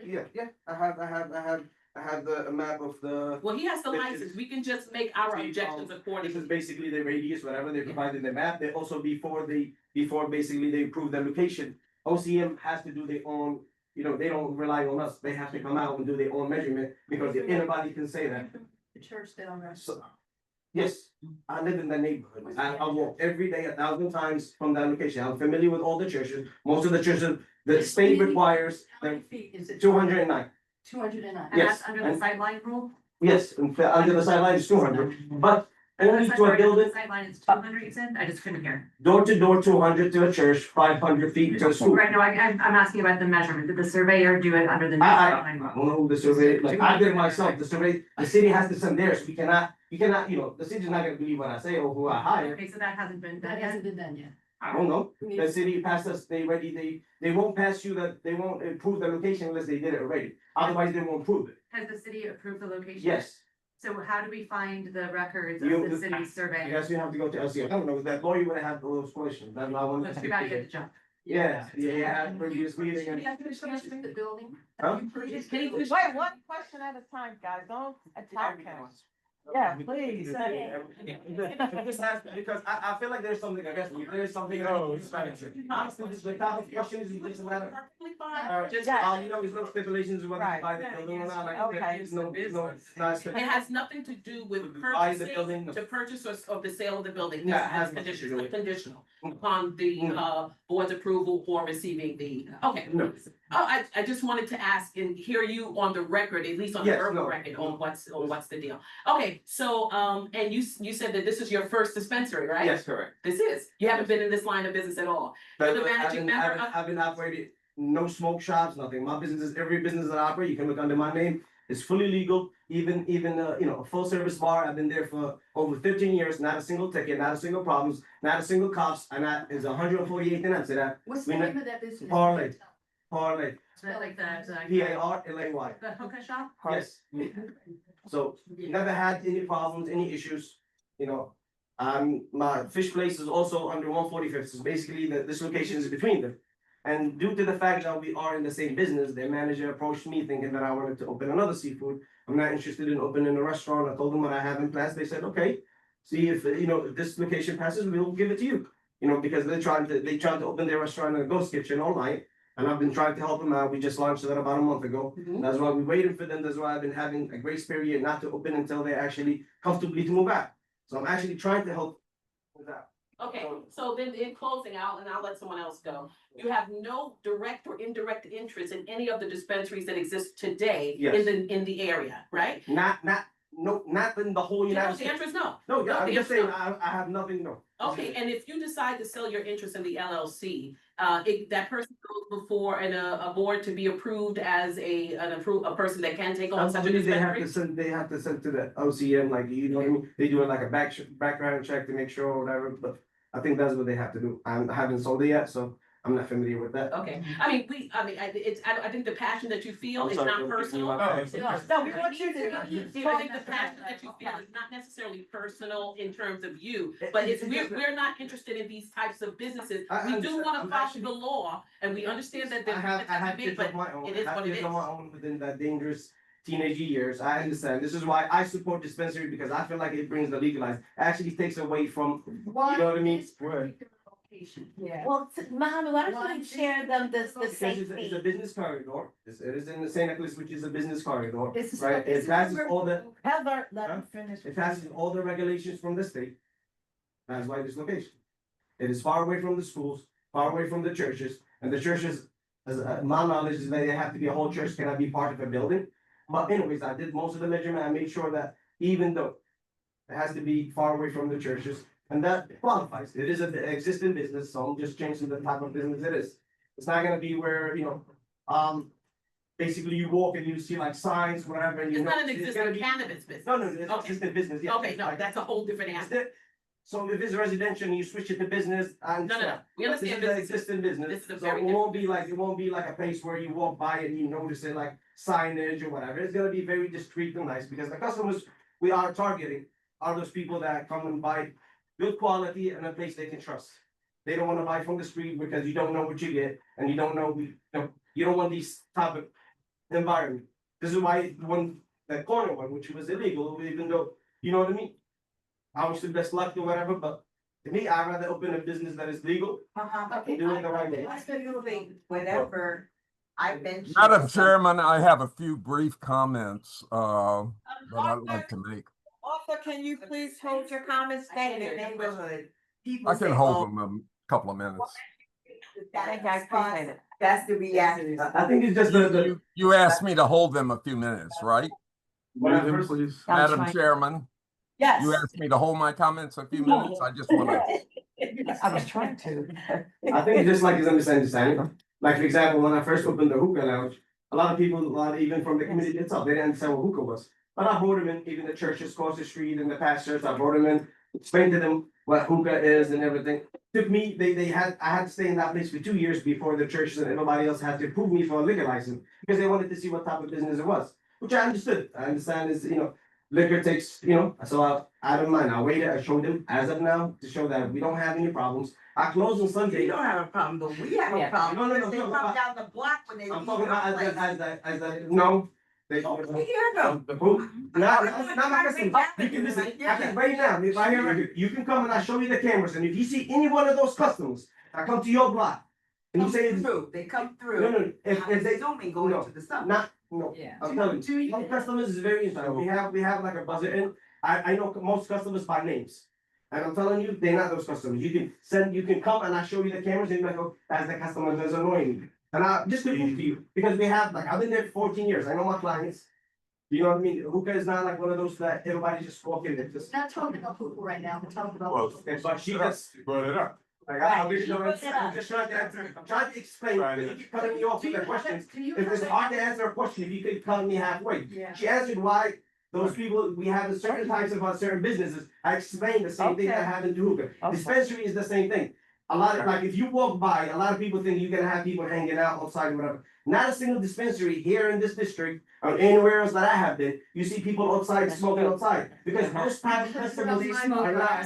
Yeah, I have the map of the. Well, he has the This license. is- We can just make our See, objections This accordingly. is basically the radius, whatever they provided the map, they also before basically they approve the location. OCM has to do their own, they don't rely on us, they have to come out and do their own measurement, because if anybody can say that. the church down there. So, yes, I live in the neighborhood, I walk every day 1,000 times from that location, I'm familiar with all the churches, most of the churches, the state requires How many feet is it? 209. 209. And Yes, that's under the and- sightline rule? Yes, under the sideline is 200, but only to a building, Sightline is 200, you said? I just couldn't hear. door to door, 200 to a church, 500 feet to a school. Right, no, I'm asking about the measurement. Did the surveyor do it under the new I sightline don't rule? know who the survey, like, I did it myself, the city has to send theirs, you cannot, the city's not gonna believe what I say or who I hire. Okay, so that hasn't been That done hasn't yet? been done yet. I don't know, the city passed us, they won't pass you that, they won't improve the location unless they did it already, otherwise they won't approve it, Has the city approved the location? yes. So how do we find the records You- of the city I survey? guess you have to go to LC, I don't know, that lawyer would have those questions, that's not one. Let's too bad you had to jump. Yeah, previous meeting and. The building. Huh? Can you finish? Wait, one question at a time, guys, don't attack him. Yeah, please. This has, because I feel like there's something, I guess, there's something. Honestly, this, the top of questions, is just a matter. Perfectly fine. Alright, Just- there's no stipulations whether Right. to buy the building or not, like, Okay. there's no, not. It has nothing to do with Buy the purchasing, building. to purchase or the sale of the building. Yeah, it This has is nothing to do conditional, with- conditional Mm. upon the board's approval for receiving the, okay. No. Oh, I just wanted to ask and hear you on the record, at least on the Yes, verbal no. record, on what's the deal. Okay, so, and you said that this is your first dispensary, right? Yes, correct. This is, you haven't been in this line of business at all. You're the managing member of- I've been operating, no smoke shops, nothing, my business is, every business that I operate, you can look under my name, it's fully legal, even, a full service bar, I've been there for over 15 years, not a single ticket, not a single problems, not a single cops, and that is 148th and Amsterdam, What's the We name of that business? Parlay. Parlay, Spell like that, Parlay. the hookah shop? Yes. So, never had any problems, any issues, my fish place is also under 145th, so basically this location is between them. And due to the fact that we are in the same business, their manager approached me thinking that I wanted to open another seafood. I'm not interested in opening a restaurant, I told them what I have in plans, they said, okay. See if, if this location passes, we'll give it to you, because they tried to open their restaurant in a ghost kitchen online. And I've been trying to help them out, we just launched that about a month ago. Mhm. That's why we waited for them, that's why I've been having a grace period not to open until they're actually comfortably to move out. So I'm actually trying to help with that. Okay, so then in closing out, and I'll let someone else go, you have no direct or indirect interest in any of the dispensaries that exist today Yes. in the area, right? Not in the whole United The States. answer is no. No, yeah, No, I'm the just answer saying, is I have nothing, no. Okay, and if you decide to sell your interest in the LLC, that person goes before a board to be approved as a person that can take on I such a believe dispensary? they have to send to the OCM, like, you know what I mean, they do it like a background check to make sure or whatever, but I think that's what they have to do, I haven't sold it yet, so I'm not familiar with that. Okay, I think the passion that you feel I'm is sorry, not don't give me personal. my passion. No, we want you to. I think the passion that you feel is not necessarily personal in terms of you, but we're not interested in these types of businesses. I We do understand. wanna I'm follow actually- the law, and we understand that I there's. have kids of my own, it I is have what it kids of is. my own within that dangerous teenage years, I understand, this is why I support dispensary, because I feel like it brings the legalized, actually takes away from, Why You know what I mean? this particular Yeah. Well, Mohammed, why don't you share them the Because it's safety? a business corridor, it is in the St. Nicholas, which is a business corridor, This is- right? this It is passes where- all the, Heather, let Huh? him finish. it passes all the regulations from the state. That's why this location. It is far away from the schools, far away from the churches, and the churches, as my knowledge is that they have to be a whole church, cannot be part of a building. But anyways, I did most of the measurement, I made sure that even though it has to be far away from the churches, and that qualifies, it is an existing business, so I'm just changing the type of business it is. It's not gonna be where, basically you walk and you see like signs, whatever, and you It's know. not an it's gonna existing be- cannabis business. No, it's Okay. existing business, yeah. Okay, no, that's a whole different Is aspect. that- So if it's residential and you switch it to business, I No, no, understand. no, we understand This is an business. existing business, This is a so very it won't be like a place where you walk by and you notice it like signage or whatever. It's gonna be very discreet and nice, because the customers we are targeting are those people that come and buy good quality and a place they can trust. They don't wanna buy from the street because you don't know what you get, and you don't know, you don't want these type of environment. This is why that corner one, which was illegal, even though, you know what I mean? Obviously, best luck or whatever, but to me, I'd rather open a business that is legal Okay. and do it the right way. Absolutely, whenever I've been. Madam Chairman, I have a few brief comments, that I'd like to make. Arthur, can you please hold your comments, state your neighborhood? People I can say, hold "Oh, them a couple of minutes. Thank you, I appreciate it. That's the reaction. I think it's just the. You asked me to hold them a few minutes, right? When I first- Madam Chairman, Yes. you asked me to hold my comments a few minutes. I just wanna, I was trying to. I think it's just like his misunderstanding. Like, for example, when I first opened the hookah lounge, a lot of people, even from the community itself, they didn't understand what hookah was. But I brought them in, even the churches across the street and the pastors, I brought them in, explained to them what hookah is and everything. Took me, I had to stay in that place for 2 years before the churches and everybody else had to approve me for a liquor license, because they wanted to see what type of business it was, which I understood. I understand is, liquor takes, so I don't mind. I waited, I showed them as of now to show that we don't have any problems. I close on Sunday. You don't have a problem, but we have a Yeah. problem. No, because They no, come down the block when they. I'm leave talking our about place. no. They. Oh, we hear them. Who? Not my customer. You can listen, I can right now, if I hear, you can come and I show you the cameras, and if you see any one of those customers, I come to your block. And you Come say, no, through, they come through. no, if they, Assuming going no, to the summer. not, no, Yeah. I'm telling you, some customers is very interesting. We have like a buzzer in, I know most customers by names. And I'm telling you, they're not those customers. You can come and I show you the cameras and you're like, oh, that's the customer that's annoying me. And I just to prove to you, because we have, like, I've been there for 14 years. I know my clients. You know what I mean? Hookah is not like one of those that everybody just walk in and just. We're not talking about hookah right now, we're talking about. Okay, but she just, Brought it up. like, I'm just trying to answer, I'm trying to explain, you keep cutting me off with the questions. If it's hard to answer a question, if you could cut me halfway. Yeah. She answered why those people, we have a certain types of certain businesses. I explained the same thing that happened to hookah. Okay. Dispensary is the same thing. A lot of, like, if you walk by, a lot of people think you're gonna have people hanging out outside or whatever. Not a single dispensary here in this district or anywhere else that I have been, you see people outside smoking outside. Because most private customers are not.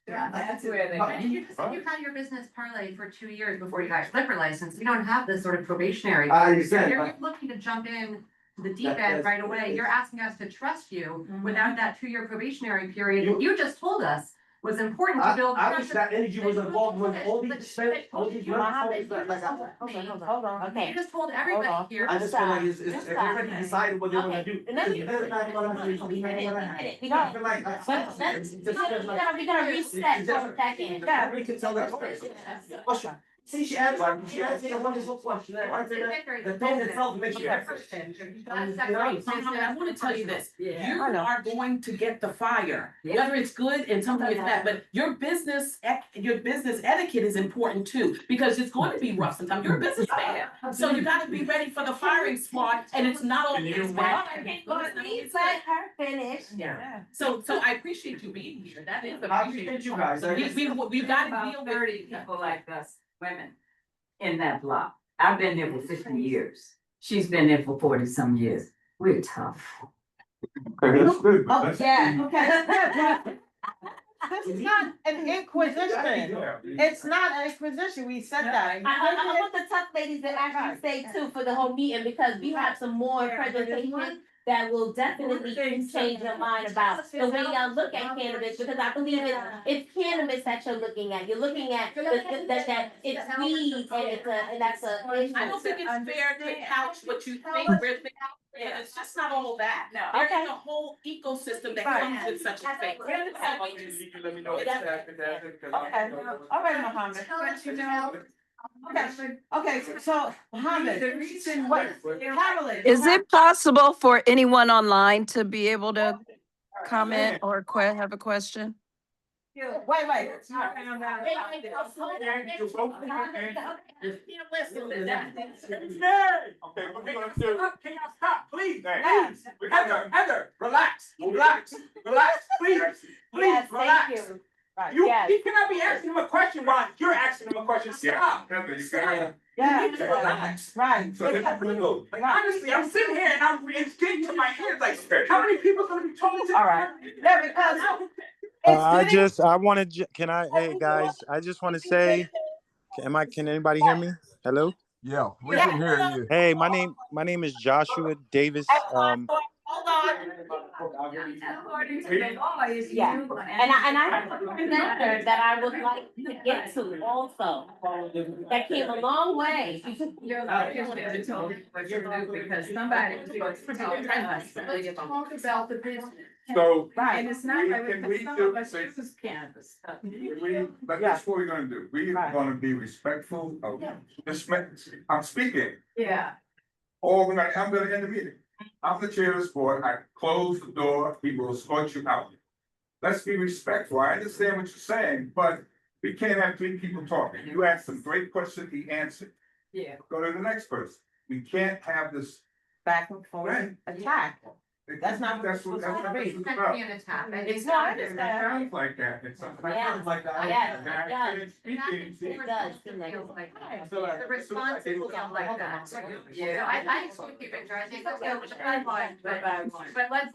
Yeah, That's where they. But You just said you had your business parlay for 2 years before you got your liquor license. You don't have this sort of probationary. I understand, You're but looking to jump in to the deep That- end that's- right away. You're asking us to trust you without that 2 year probationary period. You- You just told us was important to build. I wish trust. that energy was involved when all these all these. Mohammed, like, Hold on. Okay, you just told Hold everybody on. here. I just feel like it's Just everybody stop. decided what they wanna Okay, do. and then we- It's not what I'm saying, We get it, we get it, we I get it. feel like I- But let's, we're gonna reset for a second. Yeah, we can tell that story. Question. See, she asked a wonderful question. The tone itself makes you. Mohammed, I wanna tell you this, you I know. are going to get the fire, whether it's good and something is bad, but your business etiquette is important too, because it's going to be rough sometimes, you're a businessman. So you gotta be ready for the firing squad, and it's not always bad. But please let her finish. Yeah. So I appreciate you being here, that is I appreciate you guys. I just- We've gotta About deal with. 30 people like us, women, in that block. I've been there for 50 years. She's been there for 40-some years. We're tough. Okay, that's good. Oh, That's- yeah, okay. This is not an inquisition. It's not an inquisition. We said that. I want the tough ladies to actually stay too for the whole meeting, because we have some more presentations that will definitely change your mind about the way y'all look at cannabis, because I believe it's cannabis that you're looking at. You're looking at that it's weed and and that's a. I don't think it's fair to couch what you think we're thinking. Yeah, it's just not all that. No. There is a whole ecosystem that comes with such a thing. Let me know exactly that. Okay, all right, Mohammed. Okay, so Mohammed, The reason what, Carolyn. Is it possible for anyone online to be able to comment or have a question? Wait. Okay, what we gonna do? Can y'all stop, please? Please. Heather, relax, please, Yes, thank you. He cannot be asking him a question while you're asking him a question. Stop. Heather, you gotta. You need to relax. Right. So like, honestly, I'm sitting here and it's getting to my ears like, how many people are gonna be told to? All right. Yeah, because I wanted, hey guys, I just want to say, can anybody hear me? Hello? Yeah, we can hear you. Hey, my name is Joshua Davis. hold on. Yeah, and I have a presenter that I would like to get to also, that came a long way. You're told what you're doing because somebody was supposed to tell us. Talk about the business. So. And it's not, Can we some do- of us use cannabis. But that's what we're gonna do. We're gonna be respectful of this. I'm speaking. Yeah. I'm gonna end the meeting. I'm the chair of this board. I close the door. We will escort you out. Let's be respectful. I understand what you're saying, but we can't have three people talking. You asked some great questions, he answered. Yeah. Go to the next person. We can't have this. Back and forth attack. That's not what it's supposed to be. It's about. It's not. It sounds like that. It sounds like that. Yes, It does. The response will sound like that. Yeah. I just want to keep it addressing, but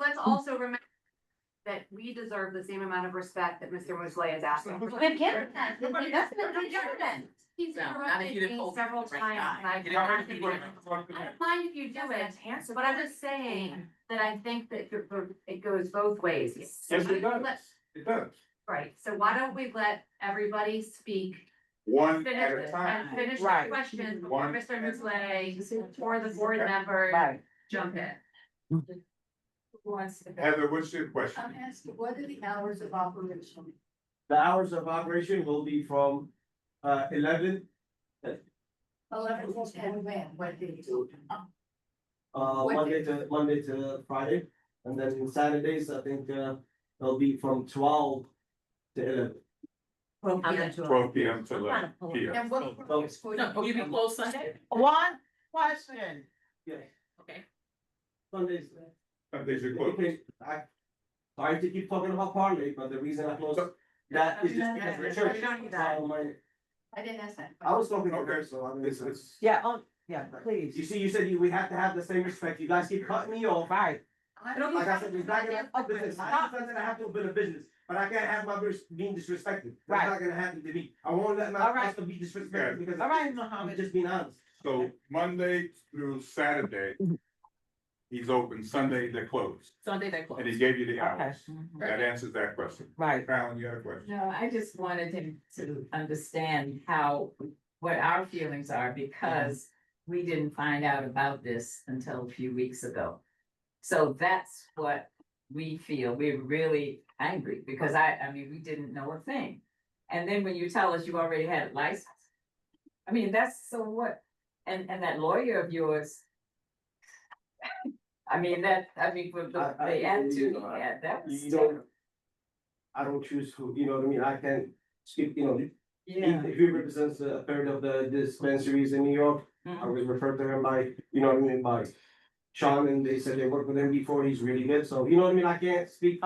let's also remember that we deserve the same amount of respect that Mr. Mosley is asking. We've given that, that's been given. He's No, I think you did interrupted me both. several Right, times, and I You didn't have to do it. I don't mind if you do it, but I'm just saying that I think that it goes both ways. Yes, it does. It does. Right, so why don't we let everybody speak, One finish at a it, time. and finish the Right. question before One Mr. Mosley or the board member Right. jump in. Who wants to go? Heather, what's your question? I'm asking, what are the hours of operation? The hours of operation will be from 11 11 and when, what days? Monday to Friday, and then Saturdays, I think it'll be from 12 to 11. 12 p.m. to 11 p.m. And what purpose for No, will you be closed Sunday? One question. Yes, Okay. Sundays. Sundays are closed. Sorry to keep talking about parlay, but the reason I closed that is just because the church. I didn't ask that. I was talking to her, so I mean, It's. Yeah, please. you see, you said we have to have the same respect. You guys keep cutting me off. Right. Like I said, it's not gonna business. I understand that I have to build a business, but I can't have my business being disrespected. That's not gonna happen to me. I won't let my All right. pastor be disrespected because All right, I'm Mohammed. just being honest. So Monday through Saturday, he's open. Sunday, they're closed. Sunday they close. And he gave you the Okay. hours. That answers that question. Right. Fallon, you had a question? No, I just wanted him to understand what our feelings are, because we didn't find out about this until a few weeks ago. So that's what we feel. We're really angry because I mean, we didn't know a thing. And then when you tell us you already had a license, I mean, that's so what? And that lawyer of yours, for the attitude he had, that was You don't, I don't choose who, you know what I mean? I can't speak, yeah. if he represents a third of the dispensaries in New York, I was referred to him by, you know what I mean, by Sean, and they said they worked with him before, he's really good, so you know what I mean, I can't speak,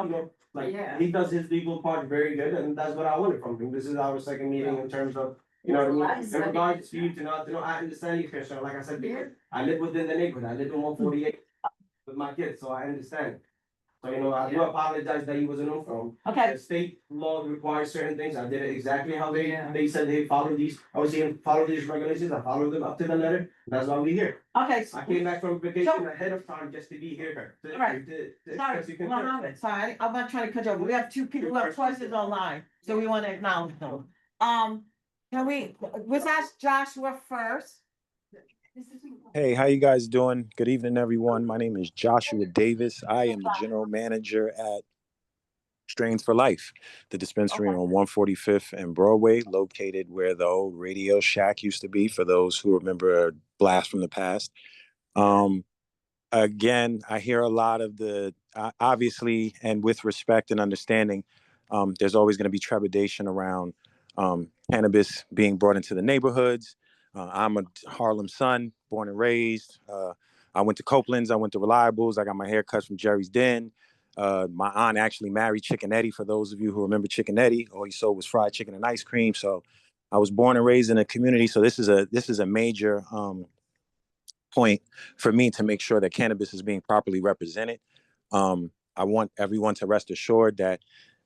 Yeah. he does his legal part very good, and that's what I wanted from him. This is our second meeting in terms of, you know what I mean, in regards to you to know, I understand your concern, like I said before, I live within the neighborhood, I live in 148 with my kids, so I understand. So, I do apologize that he wasn't informed. Okay. The state law requires certain things. I did it exactly how they, Yeah. they said they follow these. I was saying, follow these regulations. I followed them up to the letter. That's why we're here. Okay. I came back from vacation ahead of time just to be here. All right. To Sorry, express your concern. Mohammed, sorry, I'm not trying to cut you off. We have two people who have questions online, so we want to acknowledge them. Was that Joshua first? Hey, how you guys doing? Good evening, everyone. My name is Joshua Davis. I am the general manager at Strains for Life, the dispensary on 145th and Broadway, located where the old Radio Shack used to be, for those who remember a blast from the past. Again, I hear a lot of the, obviously, and with respect and understanding, there's always going to be trepidation around cannabis being brought into the neighborhoods. I'm a Harlem son, born and raised. I went to Copeland's, I went to Reliables, I got my hair cut from Jerry's Den. My aunt actually married Chicken Eddie, for those of you who remember Chicken Eddie. All he sold was fried chicken and ice cream. So I was born and raised in a community. So this is a major point for me to make sure that cannabis is being properly represented. I want everyone to rest assured that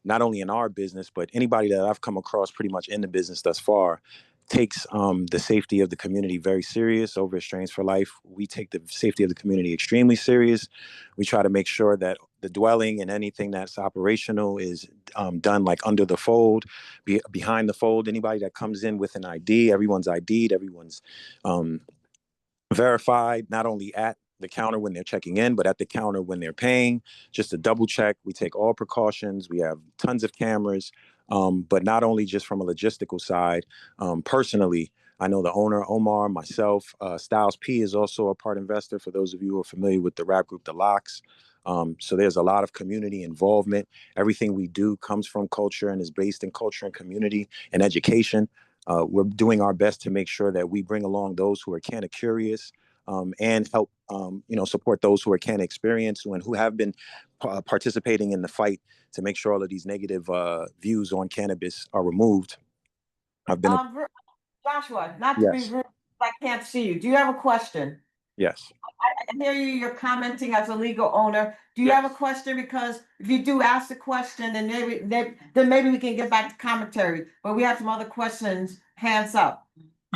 not only in our business, but anybody that I've come across pretty much in the business thus far takes the safety of the community very serious. Over at Strains for Life, we take the safety of the community extremely serious. We try to make sure that the dwelling and anything that's operational is done like under the fold, behind the fold. Anybody that comes in with an ID, everyone's ID'd, everyone's verified, not only at the counter when they're checking in, but at the counter when they're paying, just to double check. We take all precautions. We have tons of cameras, but not only just from a logistical side. Personally, I know the owner, Omar, myself, Styles P is also a part investor, for those of you who are familiar with the rap group, The Locks. So there's a lot of community involvement. Everything we do comes from culture and is based in culture and community and education. We're doing our best to make sure that we bring along those who are canna curious, and help, support those who are canna experienced and who have been participating in the fight to make sure all of these negative views on cannabis are removed. I've been. Joshua, not to be Yes. rude, I can't see you. Do you have a question? Yes. I hear you, you're commenting as a legal owner. Do you have a question? Because if you do ask the question, then maybe we can get back to commentary, but we have some other questions, hands up.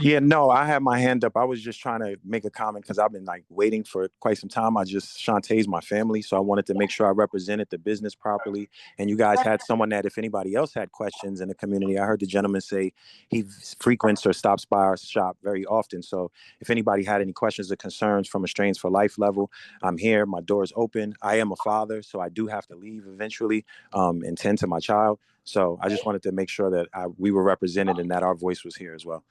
Yeah, no, I had my hand up. I was just trying to make a comment because I've been like waiting for quite some time. Shantae's my family, so I wanted to make sure I represented the business properly. And you guys had someone that if anybody else had questions in the community, I heard the gentleman say he frequents or stops by our shop very often. So if anybody had any questions or concerns from a Strains for Life level, I'm here. My door is open. I am a father, so I do have to leave eventually and tend to my child. So I just wanted to make sure that we were represented and that our voice was here as well.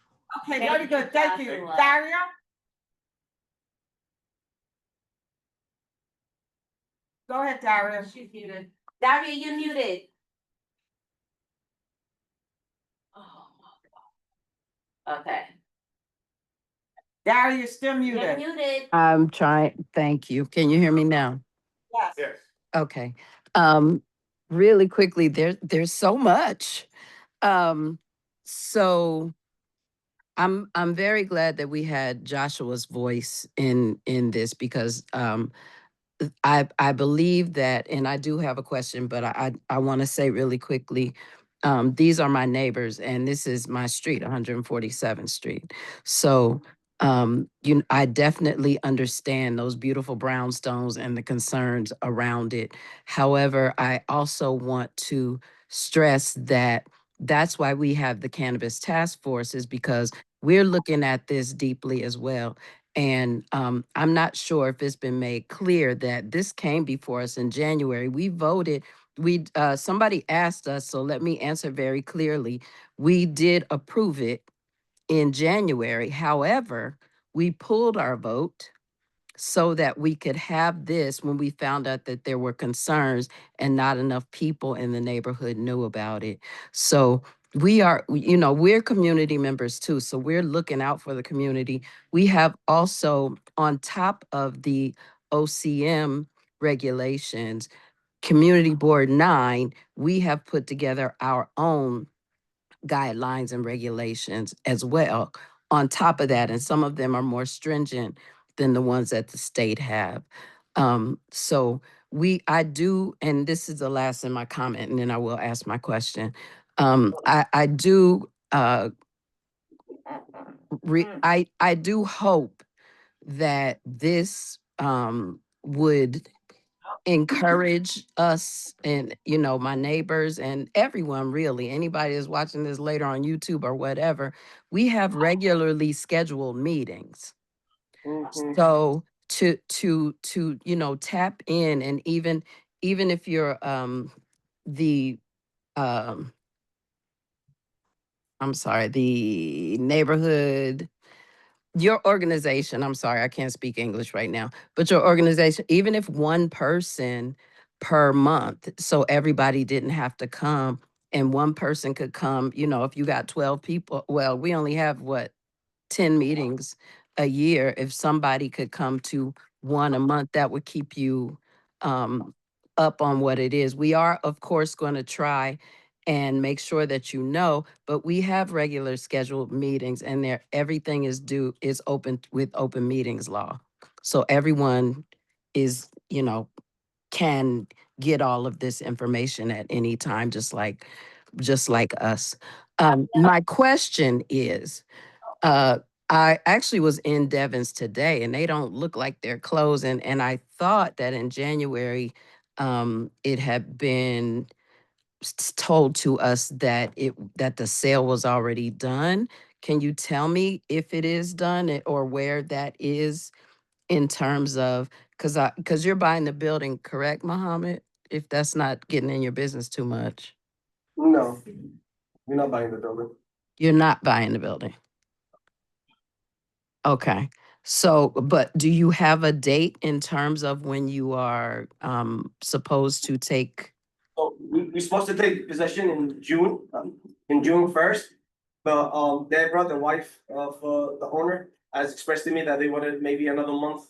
Okay, very good. Thank you. Daria? Go ahead, Daria. She's muted. Daria, you're muted. Oh. Okay. Daria, you're still You're muted. muted. I'm trying, thank you. Can you hear me now? Yes. Yes. Okay. Really quickly, there's so much. So I'm very glad that we had Joshua's voice in this because I believe that, and I do have a question, but I want to say really quickly, these are my neighbors, and this is my street, 147th Street. So I definitely understand those beautiful brownstones and the concerns around it. However, I also want to stress that that's why we have the Cannabis Task Force, is because we're looking at this deeply as well. And I'm not sure if it's been made clear that this came before us in January. We voted, somebody asked us, so let me answer very clearly. We did approve it in January. However, we pulled our vote so that we could have this when we found out that there were concerns and not enough people in the neighborhood knew about it. So we're community members too. So we're looking out for the community. We have also, on top of the OCM regulations, Community Board 9, we have put together our own guidelines and regulations as well on top of that. And some of them are more stringent than the ones that the state have. So I do, and this is the last in my comment, and then I will ask my question. I do, I do hope that this, would encourage us and, you know, my neighbors and everyone really, anybody that's watching this later on YouTube or whatever, we have regularly scheduled meetings. So to you know, tap in, and even if you're the um I'm sorry, the neighborhood, your organization, I'm sorry, I can't speak English right now, but your organization, even if one person per month, so everybody didn't have to come, and one person could come, you know, if you got 12 people, well, we only have what, 10 meetings a year. If somebody could come to one a month, that would keep you up on what it is. We are, of course, going to try and make sure that you know, but we have regular scheduled meetings, and there everything is open with open meetings law. So everyone is, you know, can get all of this information at any time, just like us. My question is, uh, I actually was in Devon's today, and they don't look like they're closing. And I thought that in January, it had been told to us that the sale was already done. Can you tell me if it is done, or where that is in terms of, because you're buying the building, correct, Mohammed? If that's not getting in your business too much. No, we're not buying the building. You're not buying the building. Okay. So, but do you have a date in terms of when you are supposed to take? So we're supposed to take possession in June 1st. But they brought the wife of the owner has expressed to me that they wanted maybe another month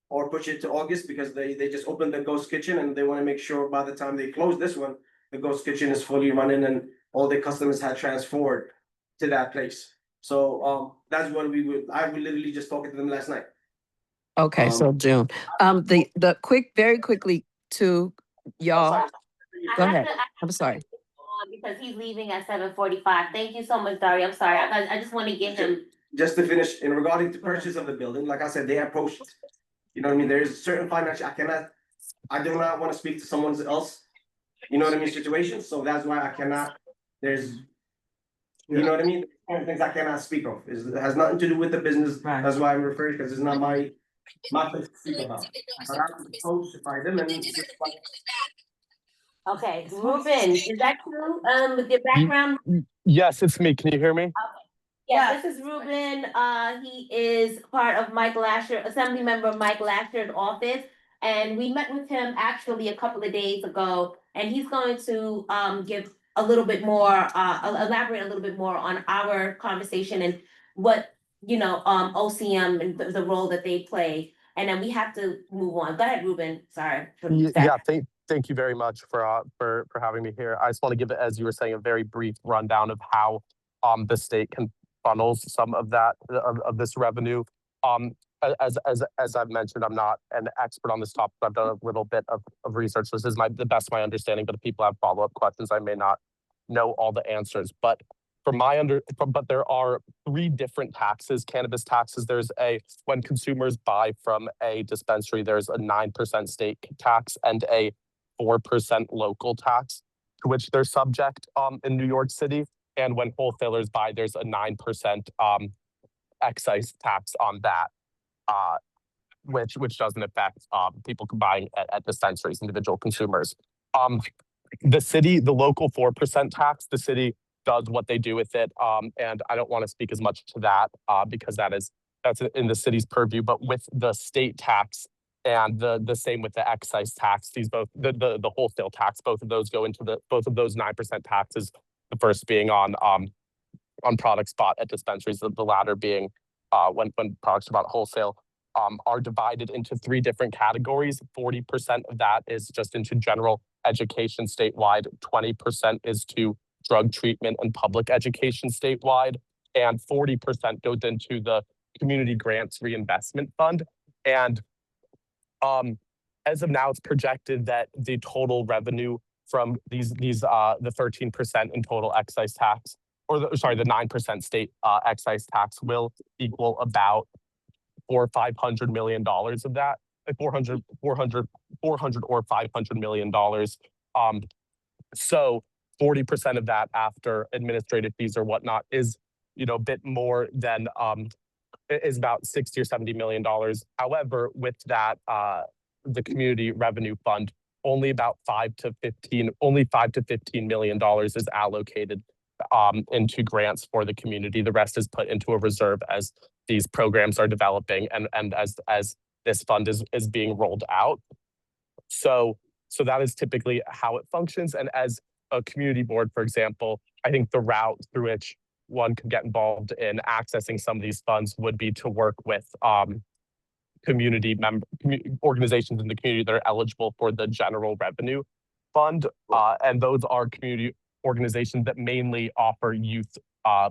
or push it to August, because they just opened the ghost kitchen, and they want to make sure by the time they close this one, the ghost kitchen is fully running and all the customers had transferred to that place. So that's when I would literally just talking to them last night. Okay, so June. The very quickly to y'all. Go ahead. I'm sorry. Because he's leaving at 7:45. Thank you so much, Dari. I'm sorry. I just want to get him. Just to finish, in regarding to purchase of the building, like I said, they approached, you know what I mean, there's certain financial, I do not want to speak to someone else, you know what I mean, situations, so that's why I cannot, you know what I mean, things I cannot speak of, it has nothing to do with the business, that's why I'm referring, because it's not my place to speak about. But I'm supposed to find them and. Okay, Ruben, is that true? With your background? Yes, it's me. Can you hear me? Yeah, this is Ruben. He is part of Mike Lasher, Assembly Member Mike Lasher's office. And we met with him actually a couple of days ago, and he's going to give a little bit more, elaborate a little bit more on our conversation and what, you know, OCM and the role that they play. And then we have to move on. Go ahead, Ruben. Sorry. Yeah, thank you very much for having me here. I just want to give it, as you were saying, a very brief rundown of how the state can funnels some of that of this revenue. As I've mentioned, I'm not an expert on this topic. I've done a little bit of research. This is the best of my understanding, but if people have follow-up questions, I may not know all the answers. But but there are 3 different taxes, cannabis taxes. There's when consumers buy from a dispensary, there's a 9% state tax and a 4% local tax to which they're subject in New York City. And when wholesalers buy, there's a 9% excise tax on that, which doesn't affect people buying at dispensaries, individual consumers. The local 4% tax, the city does what they do with it. And I don't want to speak as much to that because that's in the city's purview. But with the state tax and the same with the excise tax, these both the wholesale tax, both of those go into both of those 9% taxes. The first being on products bought at dispensaries, the latter being when products are bought wholesale. Are divided into 3 different categories. 40% of that is just into general education statewide. 20% is to drug treatment and public education statewide. And 40% goes into the Community Grants Reinvestment Fund. And As of now, it's projected that the total revenue from the 13% in total excise tax, or the 9% state excise tax will equal about $400 or $500 million of that, like 400 or $500 million. So 40% of that after administrative fees or whatnot is, a bit more than is about $60 or $70 million. However, with that, the community revenue fund, only 5 to 15 million dollars is allocated into grants for the community. The rest is put into a reserve as these programs are developing and as this fund is being rolled out. So that is typically how it functions. And as a community board, for example, I think the route through which one could get involved in accessing some of these funds would be to work with community organizations in the community that are eligible for the general revenue fund. And those are community organizations that mainly offer youth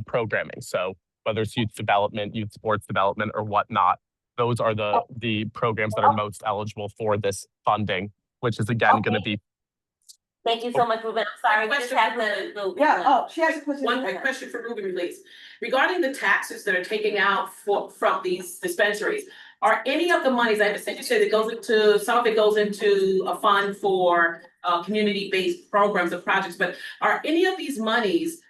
programming. So whether it's youth development, youth sports development, or whatnot, those are the programs that are most eligible for this funding, which is again going to be. Thank you so much, Ruben. I'm sorry, we just have to. Yeah, oh, she has a question. A question for Ruben, please. Regarding the taxes that are taken out from these dispensaries, are any of the monies, I understand you said some of it goes into a fund for community-based programs or projects, but are any of these monies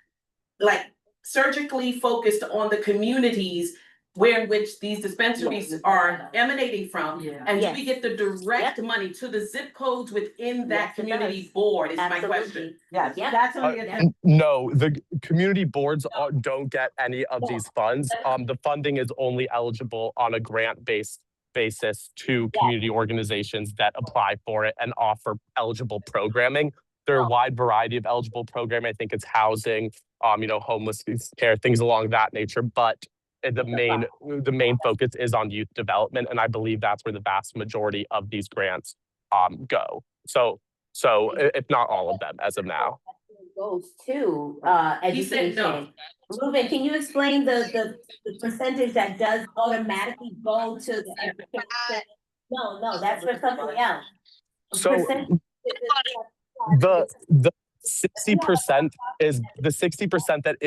like surgically focused on the communities in which these dispensaries are emanating from? And do we get the direct money to the zip codes within that community board is my question. Yes, that's on the agenda. No, the community boards don't get any of these funds. The funding is only eligible on a grant-based basis to community organizations that apply for it and offer eligible programming. There are a wide variety of eligible programming. I think it's housing, homeless care, things along that nature. But the main focus is on youth development, and I believe that's where the vast majority of these grants go. So if not all of them as of now. Goes to He said no. education. Ruben, can you explain the percentage that does automatically go to the education? No, that's for something else. So the 60% is the 60% that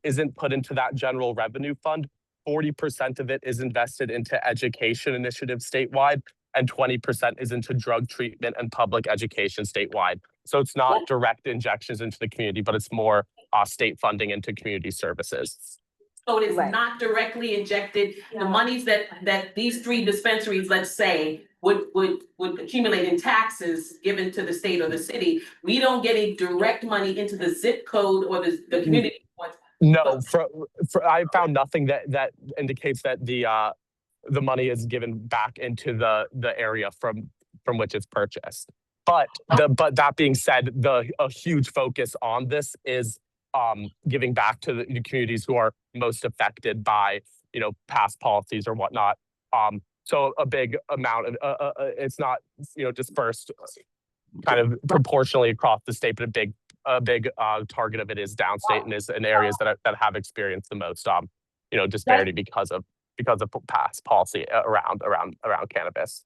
isn't put into that general revenue fund. 40% of it is invested into education initiatives statewide, and 20% is into drug treatment and public education statewide. So it's not direct injections into the community, but it's more state funding into community services. So it is not directly injected. The monies that these 3 dispensaries, let's say, would accumulate in taxes given to the state or the city. We don't get a direct money into the zip code or the community. No, I found nothing that indicates that the money is given back into the area from which it's purchased. But that being said, a huge focus on this is giving back to the communities who are most affected by past policies or whatnot. So a big amount of it's not dispersed kind of proportionally across the state, but a big target of it is downstate and is in areas that have experienced the most disparity because of past policy around cannabis.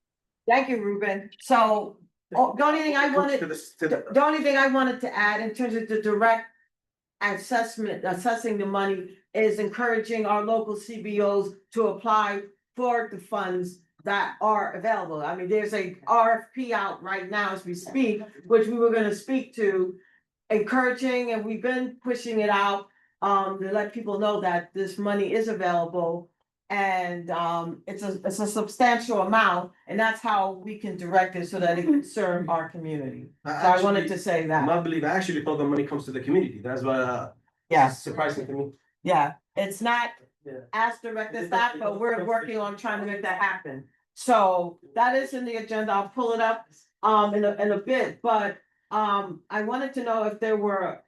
Thank you, Ruben. So the only thing I wanted to add in terms of the direct assessing the money is encouraging our local CBOs to apply for the funds that are available. I mean, there's a RFP out right now as we speak, which we were going to speak to, encouraging, and we've been pushing it out to let people know that this money is available, and it's a substantial amount, and that's how we can direct it so that it can serve our community. So I wanted to say that. I believe actually all the money comes to the community. That's why it's surprising to me. Yeah, it's not as direct as that, but we're working on trying to make that happen. So that is in the agenda. I'll pull it up in a bit, but I wanted to know if there were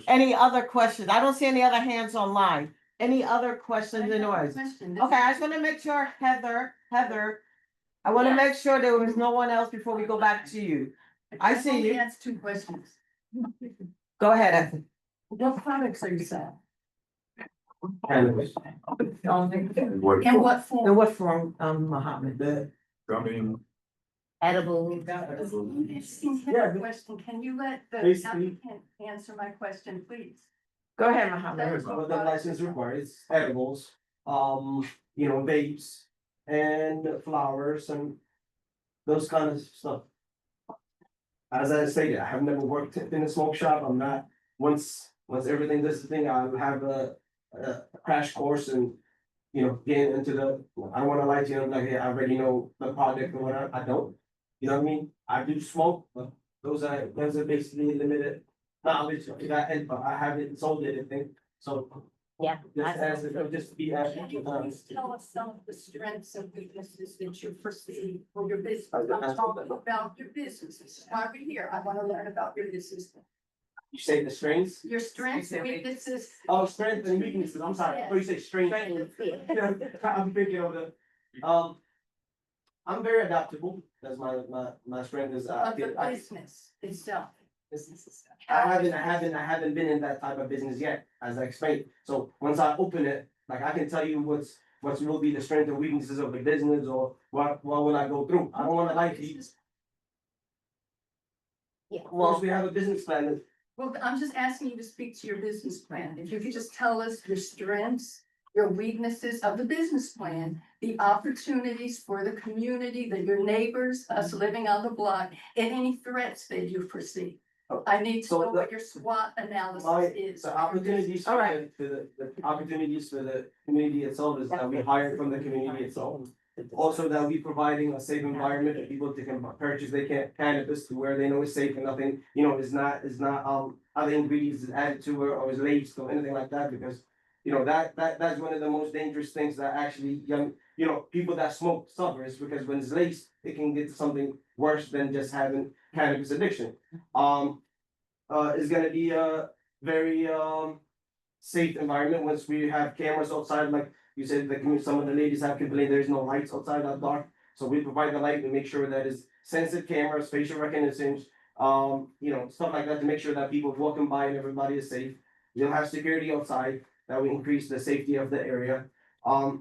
any other questions. I don't see any other hands online. Any other questions in noise? Okay, I just want to make sure, Heather, I want to make sure there was no one else before we go back to you. I see you. That's 2 questions. Go ahead, Heather. What products are you selling? cannabis. In what form? In what form, Mohammed? I mean, Edible. Yeah. Question, can you let the Basically- applicant answer my question, please? Go ahead, Mohammed. That's what the license requires, edibles, vapes and flowers and those kind of stuff. As I stated, I have never worked in a smoke shop. I'm not, once everything does the thing, I'll have a crash course and, get into I don't wanna lie to you, I'm like, hey, I already know the product or whatever, I don't. You know what I mean? I do smoke, but those are basically limited knowledge of that, and I haven't sold anything, so. Yeah. Just to be as. Please tell us some of the strengths and weaknesses that you foresee for your business. I'm talking about your businesses. Why are we here? I wanna learn about your business. You say the strengths? Your strengths, weaknesses. Oh, strengths and weaknesses, I'm sorry, I thought you say strengths. I'm thinking of I'm very adaptable, that's my strength is, Of the business itself. I haven't been in that type of business yet, as I explained, so once I open it, like I can tell you what will be the strength and weaknesses of the business, or what will I go through, I don't wanna lie to you. Yeah, Of course, well, we have a business plan, Well, I'm just asking you to speak to your business plan. If you could just tell us your strengths, your weaknesses of the business plan, the opportunities for the community, that your neighbors, us living on the block, and any threats that you foresee. I need to So know what your SWOT analysis is. the opportunities All right. for the opportunities for the community itself is that we hire from the community itself. Also, that we providing a safe environment for people to can purchase cannabis to where they know it's safe and nothing, is not, other ingredients is added to it or is laced or anything like that, because. That's one of the most dangerous things that actually people that smoke suffers, because when it's laced, it can get to something worse than just having cannabis addiction. It's gonna be a very safe environment once we have cameras outside, like you said, some of the ladies have complained there is no lights outside at dark. So we provide the light to make sure that it's sensitive cameras, facial recognition, stuff like that to make sure that people walking by and everybody is safe. You'll have security outside that will increase the safety of the area.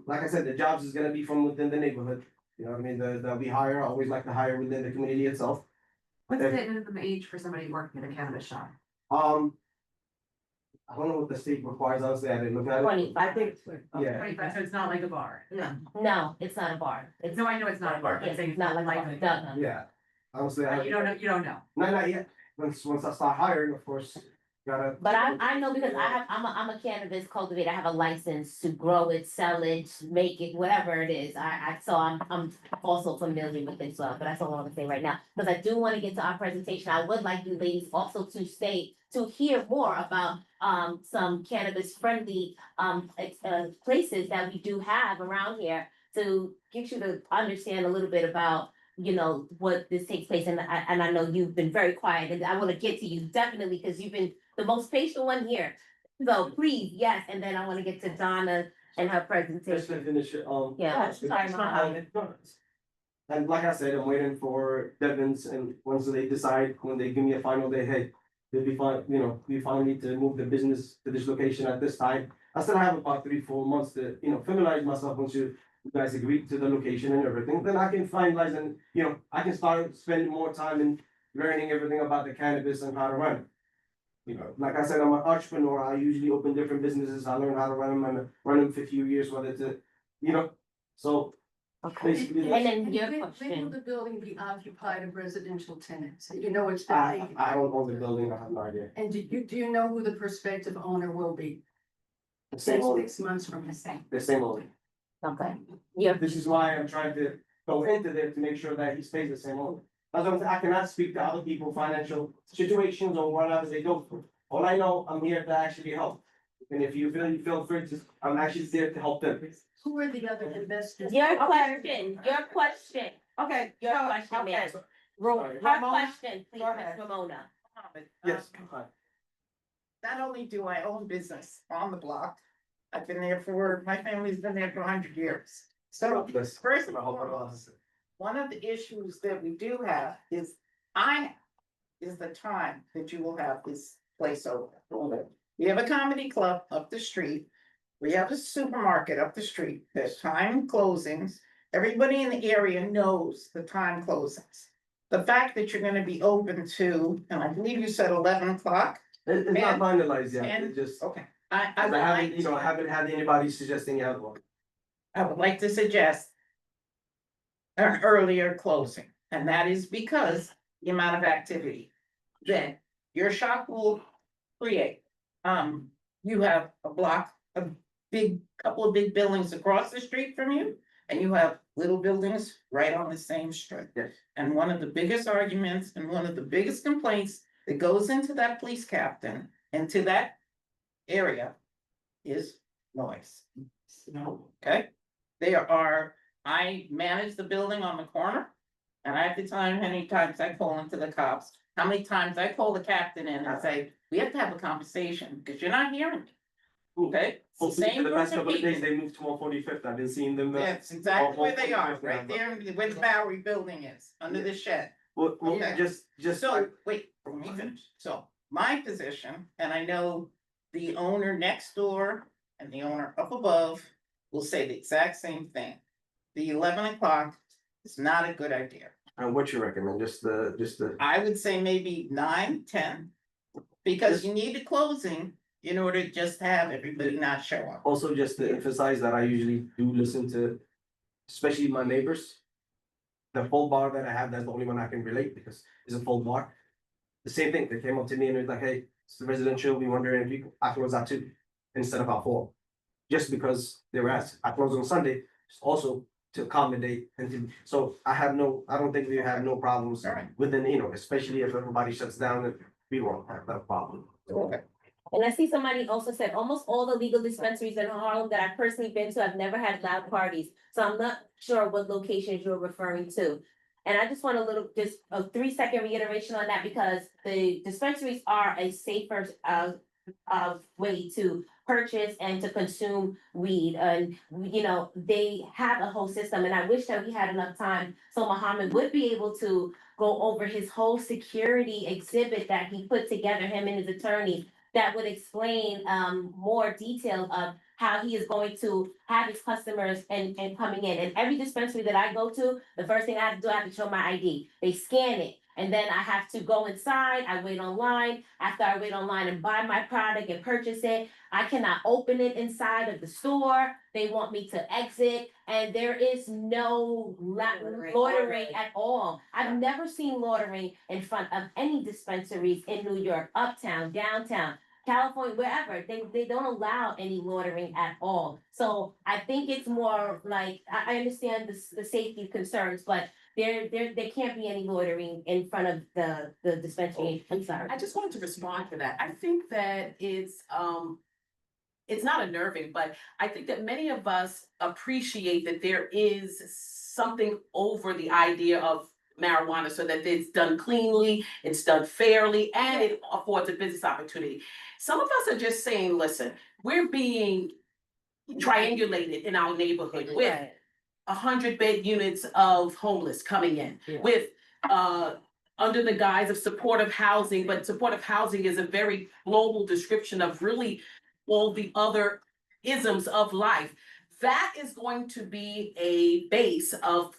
Like I said, the jobs is gonna be from within the neighborhood. You know what I mean? That we hire, I always like to hire within the community itself. What's the minimum age for somebody working in a cannabis shop? I don't know what the state requires, honestly, I didn't look at it. 20. I think, Yeah. 25, so it's not like a bar. No, it's not a bar. It's, No, I know it's not a bar, but it's saying not like a bar. No. Yeah. Honestly, I. You don't know. No, not yet. Once I start hiring, of course, gotta. But I know because I'm a cannabis cultivator. I have a license to grow it, sell it, make it, whatever it is. So I'm also familiar with it as well, but that's all I want to say right now. Because I do want to get to our presentation. I would like you ladies also to to hear more about some cannabis friendly places that we do have around here to get you to understand a little bit about what this takes place, and I know you've been very quiet, and I want to get to you definitely because you've been the most patient one here. So please, yes, and then I want to get to Donna and her Just presentation. to finish it, Yeah, sorry, Mohammed. And like I said, I'm waiting for Devon's, and once they decide, when they give me a final day, hey, they'll be fine, we finally need to move the business to this location at this time. I still have about 3-4 months to, familiarize myself once you guys agree to the location and everything, then I can finalize and, I can start spending more time in learning everything about the cannabis and how to run it. Like I said, I'm an entrepreneur. I usually open different businesses. I learn how to run them and run them for a few years, whether to, so. Okay. Basically, And then When your will question. the building be occupied of residential tenants? It's. I don't own the building. I have no idea. And do you know who the prospective owner will be? The same owner. 6 months from now. The same owner. Okay. Yeah. This is why I'm trying to go into there to make sure that he stays the same owner. That's what I'm saying. I cannot speak to other people's financial situations or whatever they go through. All I know, I'm here to actually help. And if you feel free to, I'm actually there to help them. Who are the other investors? Your question. okay, Your question, okay. ma'am. Ramona? Her question, please, Go ahead. Ms. Ramona. Yes. Not only do I own business on the block, I've been there my family's been there for 100 years. So first of all, one of the issues that we do have is the time that you will have this place open. We have a comedy club up the street We have a supermarket up the street, there's time closings, everybody in the area knows the time closings. The fact that you're gonna be open to, and I believe you said 11 o'clock. It's not And- finalized yet, and- it just, Okay, I I would haven't, like you know, I haven't had anybody suggesting the other one. I would like to suggest an earlier closing, and that is because the amount of activity that your shop will create. You have a block, a couple of big buildings across the street from you, and you have little buildings right on the same street. Yes. And one of the biggest arguments and one of the biggest complaints that goes into that police captain, into that area is noise. Okay? I manage the building on the corner. And I have to tell him how many times I call into the cops, how many times I call the captain in and say, we have to have a conversation, because you're not hearing me. Okay? It's the Hopefully, same for the group past of couple of days, people. they moved to 145th, I've been seeing them. That's exactly where they are, 145th right now, there, where the Bowery building is, under the shed. Well, Okay. just. So, wait, let me finish. So, my position, and I know the owner next door and the owner up above will say the exact same thing. The 11 o'clock is not a good idea. And what you recommend, just the. I would say maybe 9, 10, because you need a closing in order to just have everybody not show up. Also, just to emphasize that I usually do listen to, especially my neighbors. The full bar that I have, that's the only one I can relate because it's a full bar. The same thing, they came up to me and it was like, hey, it's residential, we wondering if you, I close at 2 instead of at 4. Just because they were asked, I close on Sunday, also to accommodate and to, so I don't think we have no problems Alright. within, especially if everybody shuts down and we won't have that problem. Okay. And I see somebody also said, almost all the legal dispensaries in Harlem that I've personally been to have never had loud parties. So I'm not sure what locations you're referring to. And I just want just a 3-second reiteration on that because the dispensaries are a safer, way to purchase and to consume weed. And, they have a whole system and I wish that we had enough time so Muhammad would be able to go over his whole security exhibit that he put together, him and his attorney, that would explain more detail of how he is going to have his customers and coming in. And every dispensary that I go to, the first thing I have to do, I have to show my ID. They scan it. And then I have to go inside, I wait online. After I wait online and buy my product and purchase it, I cannot open it inside of the store. They want me to exit and there is no loitering at all. I've never seen loitering in front of any dispensaries in New York, uptown, downtown, California, wherever. They don't allow any loitering at all. So I think it's more like, I understand the safety concerns, but there can't be any loitering in front of the dispensary. I'm sorry. I just wanted to respond to that. I think that it's not unnerving, but I think that many of us appreciate that there is something over the idea of marijuana so that it's done cleanly, it's done fairly, and it affords a business opportunity. Some of us are just saying, listen, we're being triangulated in our neighborhood with 100-bed units of homeless coming in, with under the guise of supportive housing, but supportive housing is a very global description of really all the other isms of life. That is going to be a base of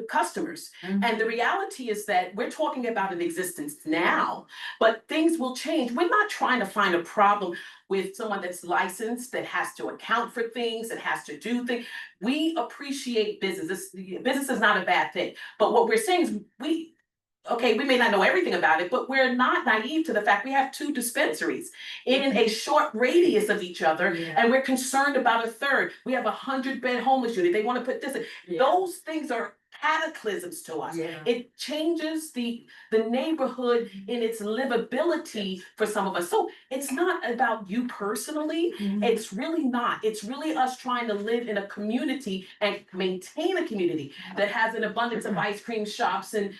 customers. And the reality is that we're talking about an existence now, but things will change. We're not trying to find a problem with someone that's licensed, that has to account for things, that has to do things. We appreciate business. Business is not a bad thing. But what we're saying is we may not know everything about it, but we're not naive to the fact we have 2 dispensaries in a short radius of each other, and we're concerned about a third. We have 100-bed homeless unit. They want to put this in. Those things are cataclysms to us. It changes the neighborhood in its livability for some of us. So it's not about you personally. It's really not. It's really us trying to live in a community and maintain a community that has an abundance of ice cream shops and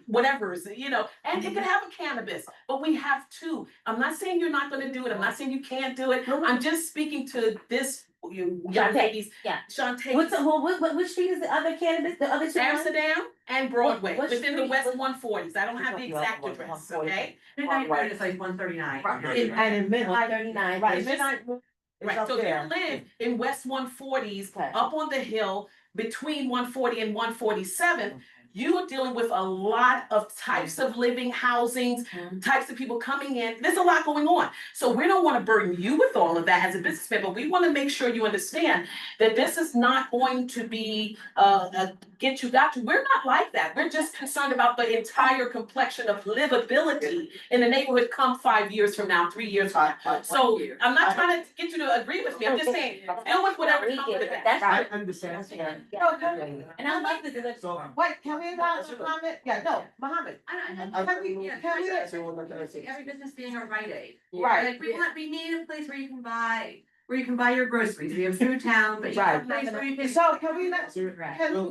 whatever, and it can have a cannabis, but we have 2. I'm not saying you're not going to do it. I'm not saying you can't do it. I'm just speaking to this young ladies. Shantae. Which street is the other cannabis, the other 2? Amsterdam and Broadway, What within the street? West 140s. I don't have the exact address, okay? Midnight Ride is like 139. And in midnight. 139, Right, midnight It's Right, up so if you there. live in West 140s, Okay. up on the hill, between 140 and 147, you are dealing with a lot of types of living, housings, types of people coming in. There's a lot going on. So we don't want to burden you with all of that as a businessman, but we want to make sure you understand that this is not going to be get you got you. We're not like that. We're just concerned about the entire complexion of livability in the neighborhood come 5 years from now, 3 years from now. So I'm not trying to get you to agree with me. I'm just saying, deal with whatever We comes get with it. that. That's I right. understand. And I love this. So. Wait, can we allow Mohammed? Yeah, no, Mohammed. Every business being a Rite Aid. Right. Like we need a place where you can buy your groceries. We have Food Town, but you have a place where you can. So can we let, Well,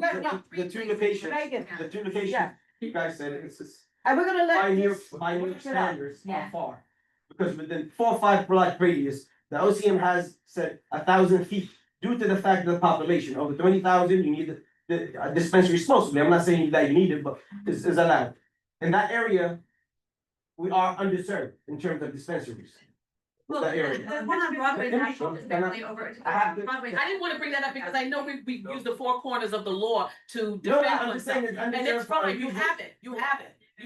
the two locations, Megan. the two locations, you guys said it's just And we're gonna let. pioneer standards Yeah. are far. Because within 4 or 5 block radius, the OCM has said 1,000 feet. Due to the fact of the population, over 20,000, you need the dispensary supposedly. I'm not saying that you need it, but it's allowed. In that area, we are underserved in terms of dispensaries. Well, That area. the one on Broadway, Let me- is basically over. I have to- Broadway. I didn't want to bring that up because I know we use the four corners of the law to No, defend I'm just saying oneself. it's And it's underserved for fine, you people. have it, you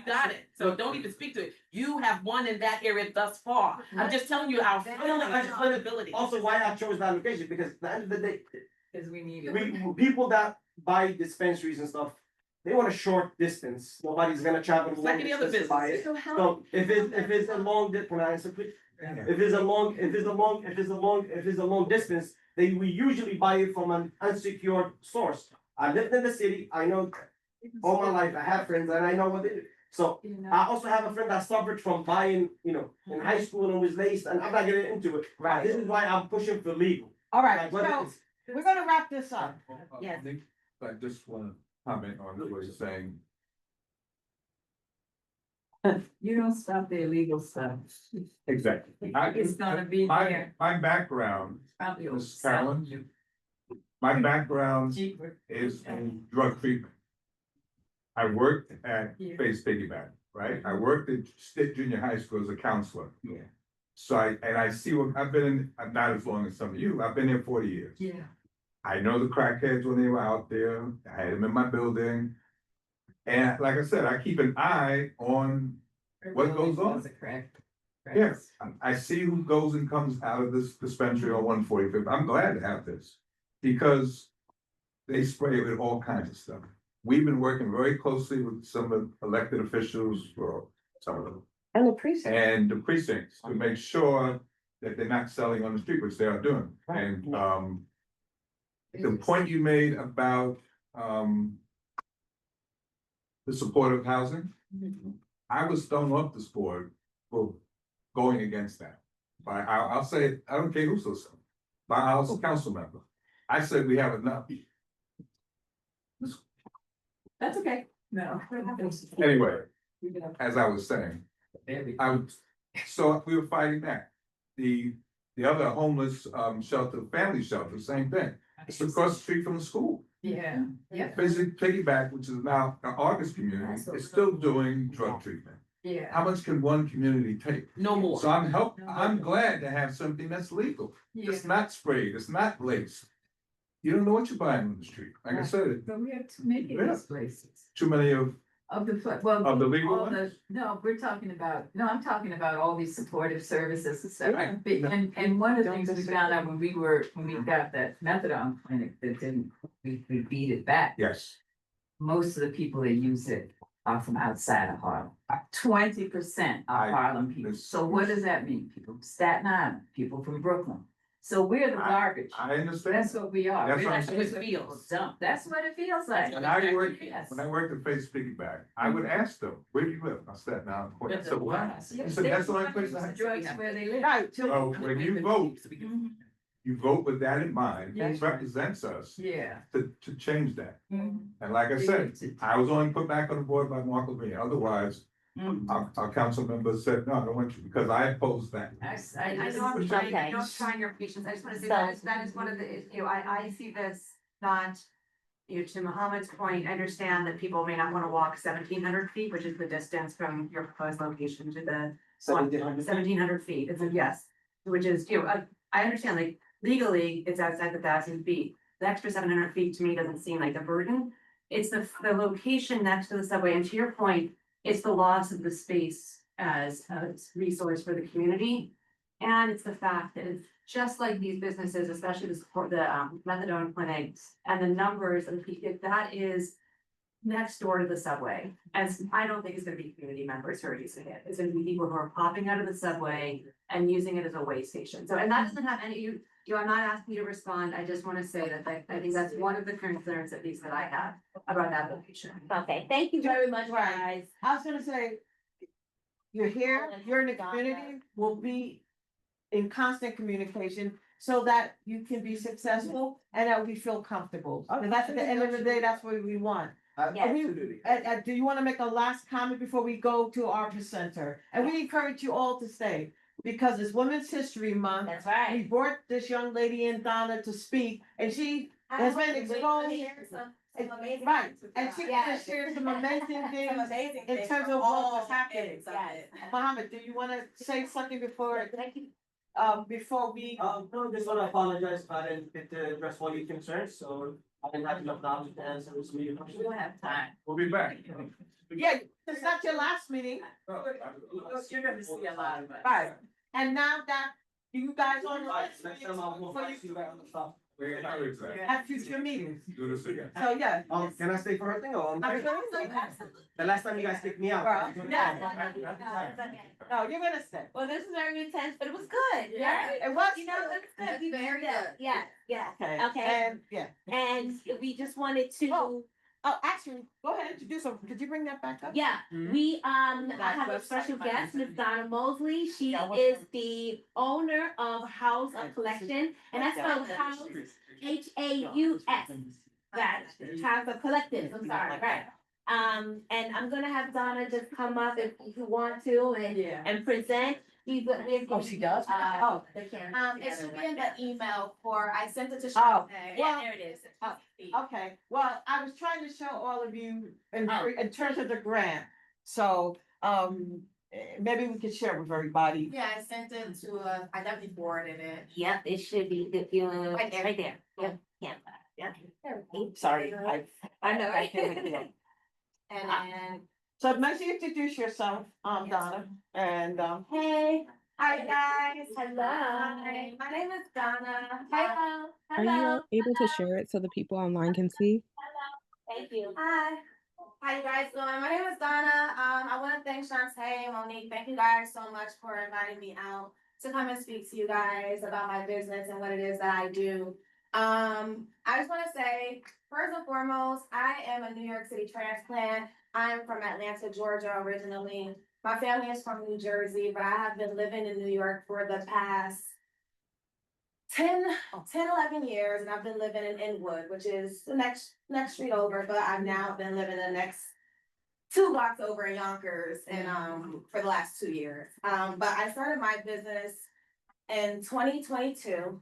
got it, so don't even speak to it. You have one in that area thus far. I'm just telling you our feeling I of just wanted- ability. Also, why I chose that location, because at the end of the day, Cause we need it. people that buy dispensaries and stuff, they want a short distance. Nobody's gonna travel. It's like long any other distance to buy business. it. So if it's a long distance, we usually buy it from an unsecured source. I lived in the city, I know all my life, I have friends and I know what they do. So I also have a friend that suffered from buying, in high school and was laced, and I'm not getting into it. Right. This is why I'm pushing for legal. All right, Like, whether so it's- we're gonna wrap this up. Yes. I just wanna comment on what you're saying. You don't stop the illegal stuff. Exactly. It's gonna be there. My background, Probably will Ms. sell Carolyn? you my background cheaper. is in drug treatment. I worked at Face Piggyback, right? I worked at State Junior High School as a counselor. Yeah. So I see what, I've been in, not as long as some of you, I've been here 40 years. Yeah. I know the crackheads when they were out there, I had them in my building. And like I said, I keep an eye on what goes on. Yes, I see who goes and comes out of this dispensary on 145th. I'm glad to have this. Because they spray it with all kinds of stuff. We've been working very closely with some of the elected officials for some of them. And the precinct. And the precincts to make sure that they're not selling on the street, which they are doing. And the point you made about the supportive housing, I was thrown off this board for going against that. But I'll say, I don't care who says so, but I was a council member. I said we have enough. That's okay. No. Anyway, as I was saying, so we were fighting that. The other homeless shelter, family shelter, same thing. It's across the street from the school. Yeah, yeah, Basic Piggyback, which is now an August community, is still doing drug treatment. yeah. How much can one community take? No more. So I'm glad to have something that's legal. It's not sprayed, it's not laced. You don't know what you're buying on the street. Like I said, But we have too many of these places. too many of Well. Of the legal all ones? No, I'm talking about all these supportive services and stuff. Right. And one of the things we found out when we got that methadone clinic that didn't, we beat it back. yes. Most of the people that use it are from outside of Harlem. 20% are Harlem people. So what does that mean? People from Staten Island, people from Brooklyn. So we're the garbage. I understand. That's what we are. That's We're what I'm not saying. just people dump. That's what it feels like. When I worked, Yes. when I worked at Face Piggyback, I would ask them, where do you live? I said, now, I said, what? He said, that's the only place I have. Drugs where they live. Right, So when you vote, you vote with that in mind, Yes. it represents us Yeah. to change that. Mhm. And like I said, I was only put back on the board by Mark Levine, otherwise, Mhm. our council members said, no, I don't want you, because I opposed that. I I know I'm trying, I know I'm trying your patience, I just wanna say that is one of the, I see this not. To Mohammed's point, I understand that people may not wanna walk 1,700 feet, which is the distance from your proposed location to the 1,700. 1,700 feet, it's a yes, which is, I understand, like legally, it's outside the 1,000 feet. The extra 700 feet to me doesn't seem like a burden. It's the location next to the subway, and to your point, it's the loss of the space as a resource for the community. And it's the fact that it's just like these businesses, especially the support, the methadone clinics and the numbers of people, that is next door to the subway. As I don't think it's gonna be community members who are using it. It's gonna be people who are popping out of the subway and using it as a way station. So, and that doesn't have any, I'm not asking you to respond. I just wanna say that I think that's one of the concerns at least that I have about that location. Okay, thank you very much, guys. I was gonna say, you're here, you're in the community, we'll be in constant communication so that you can be successful and that we feel comfortable. And that's at the end of the day, that's what we want. Absolutely. Do you want to make a last comment before we go to our presenter? And we encourage you all to stay because it's Women's History Month. That's right. We brought this young lady in, Donna, to speak, and she has been exposed. Right, and she can share some amazing things in terms of what was happening. Mohammed, do you want to say something before we? No, just wanna apologize if I didn't get to address all your concerns, so I didn't have enough knowledge to answer this meeting. We don't have time. We'll be back. Yeah, it's not your last meeting. You're gonna see a lot of it. Right, and now that you guys on the list, Next time I won't ask you about the stuff. at future meetings, Do this again. so yeah. Can I stay for her thing or? Absolutely. The last time you guys kicked me out. Right. Yeah. No, you're gonna stay. Well, this is very intense, but it was good, Yeah, right? it was. You know, it's good. We Very very good. good. Yeah, yeah. Okay. Okay. And, yeah. And we just wanted to, Oh, actually, go ahead, introduce her. Could you bring that back up? yeah, we, I That have a website special might guest, be- Ms. Donna Mosley. She Yeah, what's is her- the owner of House of Collection, and that's spelled House, Haus. That, House of Collective, I'm sorry, right? And I'm gonna have Donna just come up if you want to and present. Oh, she does? Oh, they can. It should be in the email I sent it to Oh, Shantae. well, There it is. Okay, well, I was trying to show all of you in Oh. terms of the grant, so, maybe we could share with everybody. Yeah, I sent it to, I definitely forwarded it. Yep, it should be, if you, Right there. right there. Yep, yeah. Sorry, I know, right? And then, So make sure you introduce yourself, Donna, and, hey, hi guys. Hello. Hi, my name is Donna. Hello, Are you able to share it so the people online can see? Thank you. Hi. How you guys doing? My name is Donna. I want to thank Shantae and Monique. Thank you guys so much for inviting me out to come and speak to you guys about my business and what it is that I do. I just want to say, first and foremost, I am a New York City transplant. I'm from Atlanta, Georgia originally. My family is from New Jersey, but I have been living in New York for the past 11 years, and I've been living in Inwood, which is the next street over, but I've now been living the next 2 blocks over in Yonkers and for the last 2 years. But I started my business in 2022,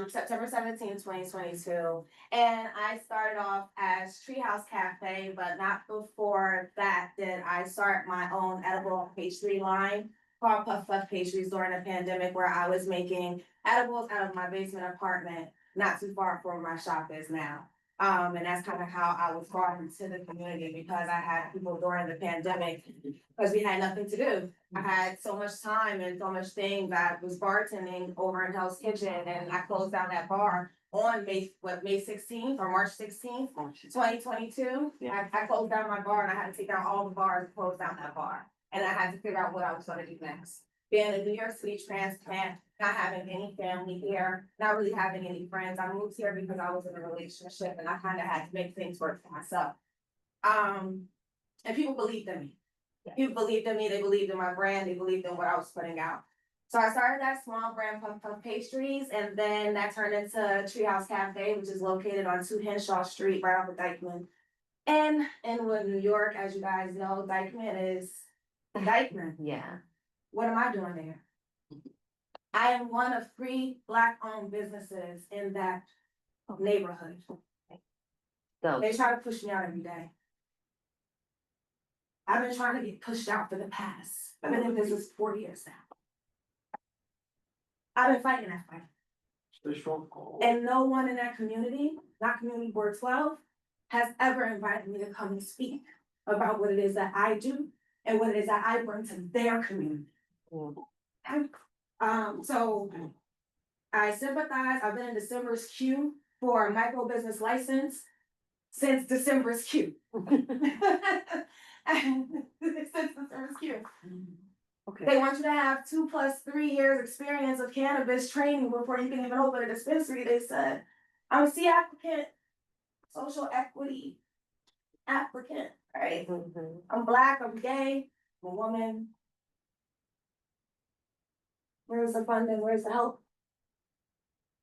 September 17, 2022. And I started off as Treehouse Cafe, but not before that did I start my own edible pastry line called Puff Puff Pastries during the pandemic, where I was making edibles out of my basement apartment, not too far from where my shop is now. And that's kind of how I was brought into the community, because I had people during the pandemic, because we had nothing to do. I had so much time and so much things. I was bartending over in Hell's Kitchen, and I closed down that bar on May 16th or March 16th, 2022. I closed down my bar, and I had to take down all the bars and close down that bar. And I had to figure out what I was gonna do next. Being a New York City transplant, not having any family here, not really having any friends. I moved here because I was in a relationship and I kind of had to make things work for myself. And people believed in me. People believed in me, they believed in my brand, they believed in what I was putting out. So I started that small brand, Puff Puff Pastries, and then that turned into Treehouse Cafe, which is located on 2 Henshaw Street, right off of Dykeman. And in Inwood, New York, as you guys know, Dykeman is Dykeman. Yeah. What am I doing there? I am one of 3 Black-owned businesses in that neighborhood. So, They try to push me out every day. I've been trying to get pushed out for the past. I've been in business 4 years now. I've been fighting that fight. And no one in that community, not community board 12, has ever invited me to come and speak about what it is that I do and what it is that I bring to their community. So I sympathize. I've been in December's queue for a micro business license since December's queue. Since December's queue. Okay. They want you to have 2 + 3 years experience of cannabis training before you can even open a dispensary, they said. I'm a C applicant, social equity applicant, right? I'm Black, I'm gay, I'm a woman. Where's the funding? Where's the help?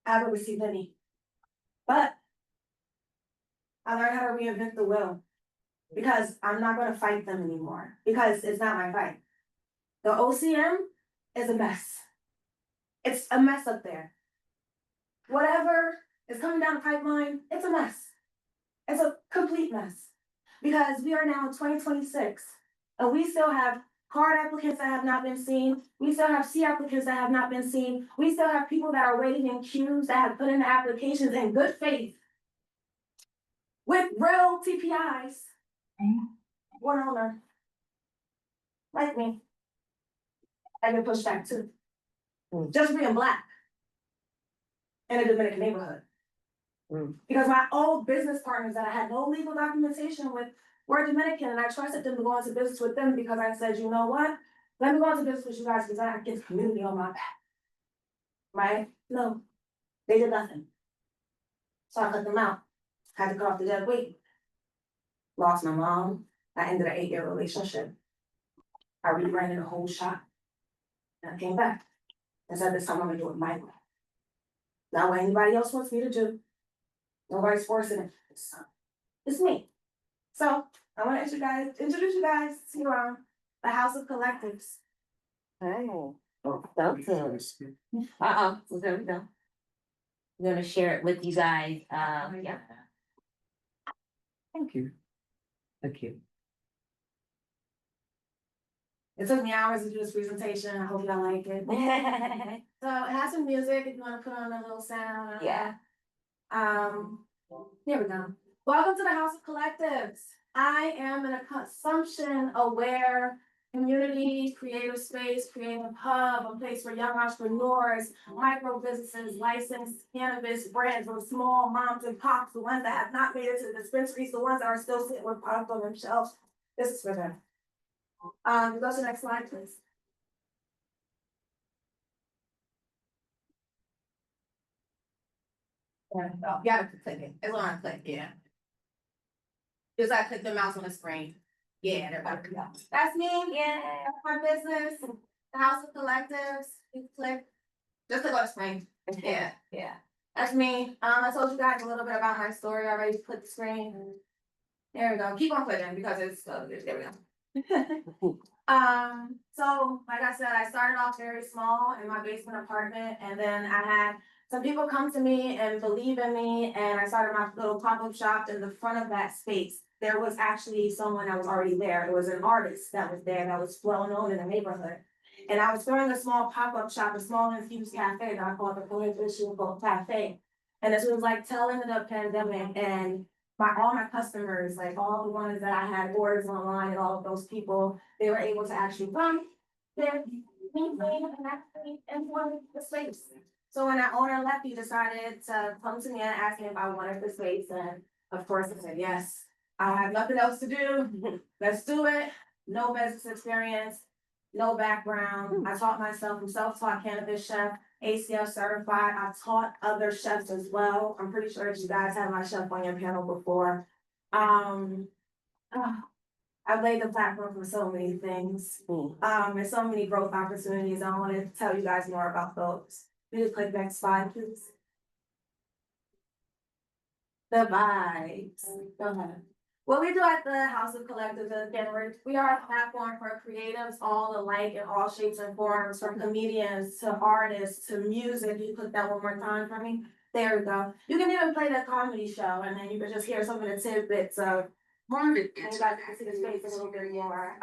I haven't received any. But I learned how to reinvent the wheel because I'm not going to fight them anymore because it's not my fight. The OCM is a mess. It's a mess up there. Whatever is coming down the pipeline, it's a mess. It's a complete mess because we are now in 2026 and we still have card applicants that have not been seen. We still have C applicants that have not been seen. We still have people that are waiting in queues that have put in applications in good faith with real TPIs. One owner, like me, I get pushed back too. Just being Black in a Dominican neighborhood. Because my old business partners that I had no legal documentation with were Dominican, and I trusted them to go into business with them because I said, you know what? Let me go into business with you guys because I have kids community on my back. Right? No, they did nothing. So I cut them out. Had to cut off the dead weight. Lost my mom. I ended an 8-year relationship. I rebranded the whole shop. And I came back. And said this time I'm gonna do it my way. Not what anybody else wants me to do. Nobody's forcing it. It's me. So I want to introduce you guys to the House of Collectives. Oh, welcome. So there we go. I'm gonna share it with you guys. Yeah. Thank you. Thank you. It took me hours to do this presentation. I hope y'all like it. So it has some music if you want to put on a little sound. Yeah. Here we go. Welcome to the House of Collectives. I am in a consumption-aware community, creative space, creative hub, a place for young entrepreneurs, micro businesses, licensed cannabis brands, or small moms and pops, the ones that have not made it to the dispensaries, the ones that are still sitting with product on their shelves. This is for them. Go to the next slide, please. Yeah, you gotta click it. It's on click, yeah. Just I click the mouse on the screen. Yeah, there we go. That's me. Yeah, that's my business. The House of Collectives. You click. Just click on the screen. Yeah, yeah. That's me. I told you guys a little bit about my story already. Click the screen. There we go. Keep on clicking because it's there we go. So like I said, I started off very small in my basement apartment, and then I had some people come to me and believe in me, and I started my little pop-up shop in the front of that space. There was actually someone that was already there. It was an artist that was there that was well known in the neighborhood. And I was throwing a small pop-up shop, a small infused cafe that I called the Prohibition Cafe. And this was like telling the pandemic, and all my customers, like all the ones that I had orders online and all of those people, they were able to actually come there, maintain and actually enjoy the space. So when that owner left, he decided to come to me and ask me if I wanted the space. And of course I said, yes, I have nothing else to do. Let's do it. No business experience, no background. I taught myself, I'm self-taught cannabis chef, ACL certified. I've taught other chefs as well. I'm pretty sure that you guys have my chef on your panel before. I've laid the platform for so many things. And so many growth opportunities. I want to tell you guys more about those. You just click next slide, please. The vibes. Go ahead. What we do at the House of Collectives, again, we are a platform for creatives all alike in all shapes and forms, from comedians to artists to music. You click that one more time for me. There we go. You can even play the comedy show, and then you can just hear some of the tidbits of Marvin. And you guys can see the space a little bit more.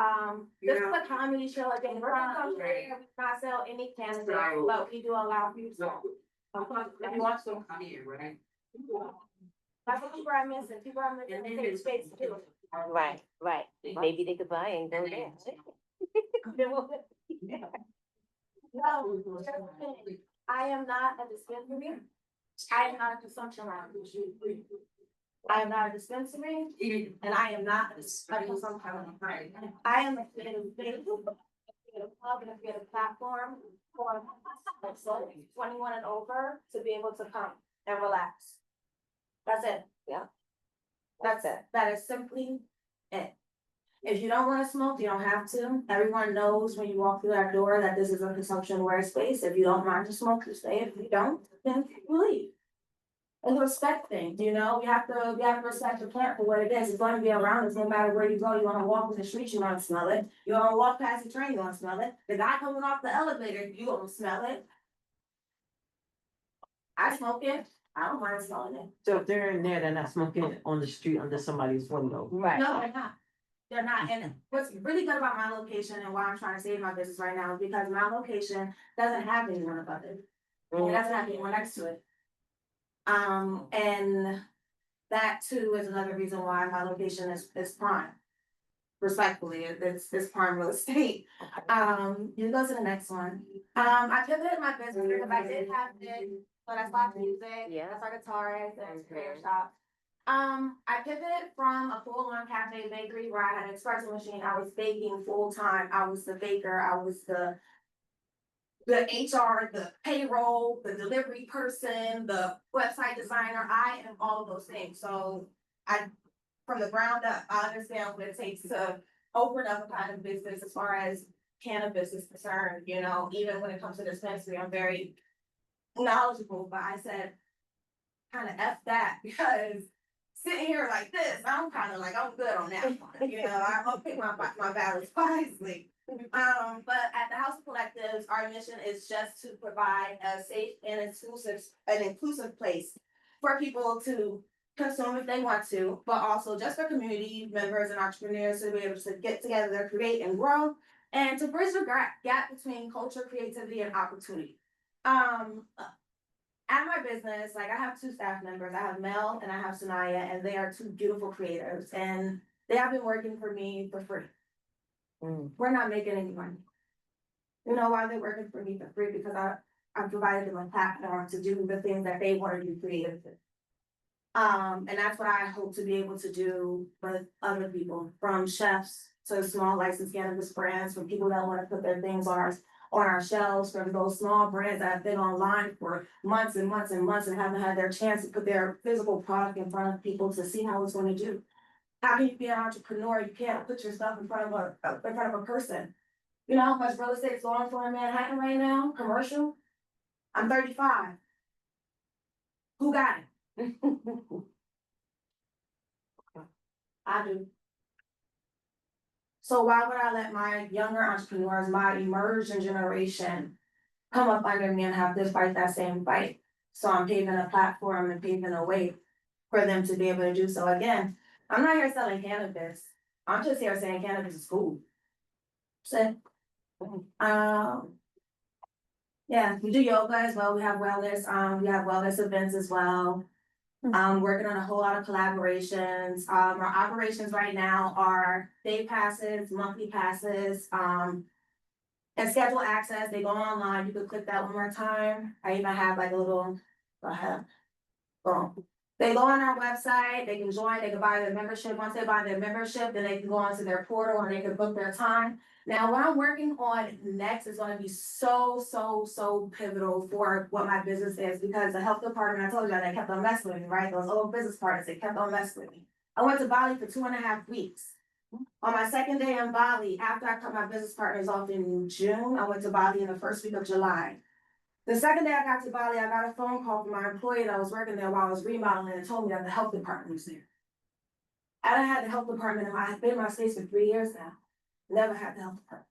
This is a comedy show. Again, we're not sell any cannabis, but we do allow you to. If you want to. Right. That's what people are missing. People are missing big space too. Right, right. Maybe they could buy and go there. No, I am not a dispensary. I am not a consumption lounge. I am not a dispensary and I am not a consumption lounge. I am a club and a platform for 21 and over to be able to come and relax. That's it. Yeah. That's it. That is simply it. If you don't wanna smoke, you don't have to. Everyone knows when you walk through that door that this is a consumption aware space. If you don't mind to smoke, you stay. If you don't, then you leave. It's a respect thing, you know, we have to respect the plant for what it is. It's gonna be around us no matter where you go. You wanna walk in the street, you wanna smell it. You wanna walk past the train, you wanna smell it. The guy coming off the elevator, you gonna smell it. I smoke it. I don't mind smelling it. So if they're in there, they're not smoking on the street under somebody's window. Right. No, they're not. They're not, and what's really good about my location and why I'm trying to save my business right now is because my location doesn't have anyone above it. It doesn't have anyone next to it. And that too is another reason why my location is prime. Respectfully, it's prime real estate. You go to the next one. I pivoted my business because I did have it, but I stopped music, I started guitarist and prayer shop. I pivoted from a full-on cafe bakery where I had an espresso machine. I was baking full-time. I was the baker. I was the HR, the payroll, the delivery person, the website designer. I am all of those things. So from the ground up, I understand what it takes to open up a kind of business as far as cannabis is concerned. You know, even when it comes to dispensary, I'm very knowledgeable, but I said, kind of F that because sitting here like this, I'm kind of like, I'm good on that one. You know, I'm gonna pick my battles wisely. But at the House of Collectives, our mission is just to provide a safe and inclusive place for people to consume if they want to, but also just for community members and entrepreneurs to be able to get together, create and grow, and to bridge the gap between culture, creativity, and opportunity. At my business, like I have two staff members. I have Mel and I have Sanaya, and they are two beautiful creators, and they have been working for me for free. We're not making any money. You know why they're working for me for free? Because I provided them a platform to do the things that they want to do creatively. And that's what I hope to be able to do with other people, from chefs to small licensed cannabis brands, from people that want to put their things on our shelves, from those small brands that have been online for months and months and months and haven't had their chance to put their physical product in front of people to see how it's going to do. How can you be an entrepreneur? You can't put your stuff in front of a person. You know how much real estate is going for in Manhattan right now, commercial? I'm 35. Who got it? I do. So why would I let my younger entrepreneurs, my emerging generation, come up under me and have to fight that same fight? So I'm paving a platform and paving a way for them to be able to do so. Again, I'm not here selling cannabis. I'm just here saying cannabis is cool. So, yeah, we do yoga as well. We have wellness events as well. Working on a whole lot of collaborations. Our operations right now are day passes, monthly passes, and schedule access. They go online. You can click that one more time. I even have like a little, go ahead. Boom. They go on our website, they can join, they can buy their membership. Once they buy their membership, then they can go onto their portal and they can book their time. Now, what I'm working on next is gonna be so pivotal for what my business is, because the health department, I told you, they kept on messing with me, right? Those old business partners, they kept on messing with me. I went to Bali for 2.5 weeks. On my second day in Bali, after I cut my business partners off in June, I went to Bali in the first week of July. The second day I got to Bali, I got a phone call from my employee that was working there while I was remodeling and told me that the health department was there. I done had the health department in I've been in my space for 3 years now. Never had the health department.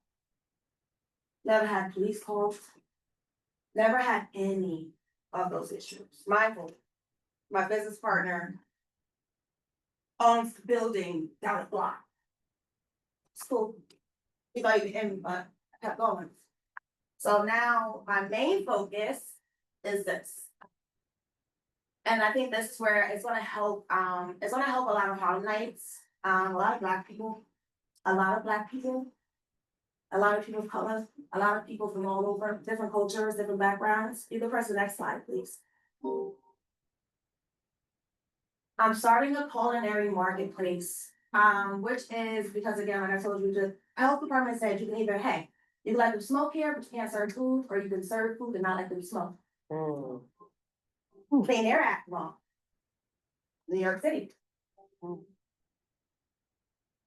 Never had police calls. Never had any of those issues. Mindful, my business partner owns the building down the block. School. He's not even in, but I kept going. So now my main focus is this. And I think this is where it's gonna help a lot of Harlem Nights, a lot of Black people, a lot of Black people, a lot of people of color, a lot of people from all over, different cultures, different backgrounds. You can press the next slide, please. I'm starting a culinary marketplace, which is because again, like I told you, the health department said you can either, hey, you can let them smoke here, but you can't serve food, or you can serve food and not let them smoke. Clean Air Act law. New York City.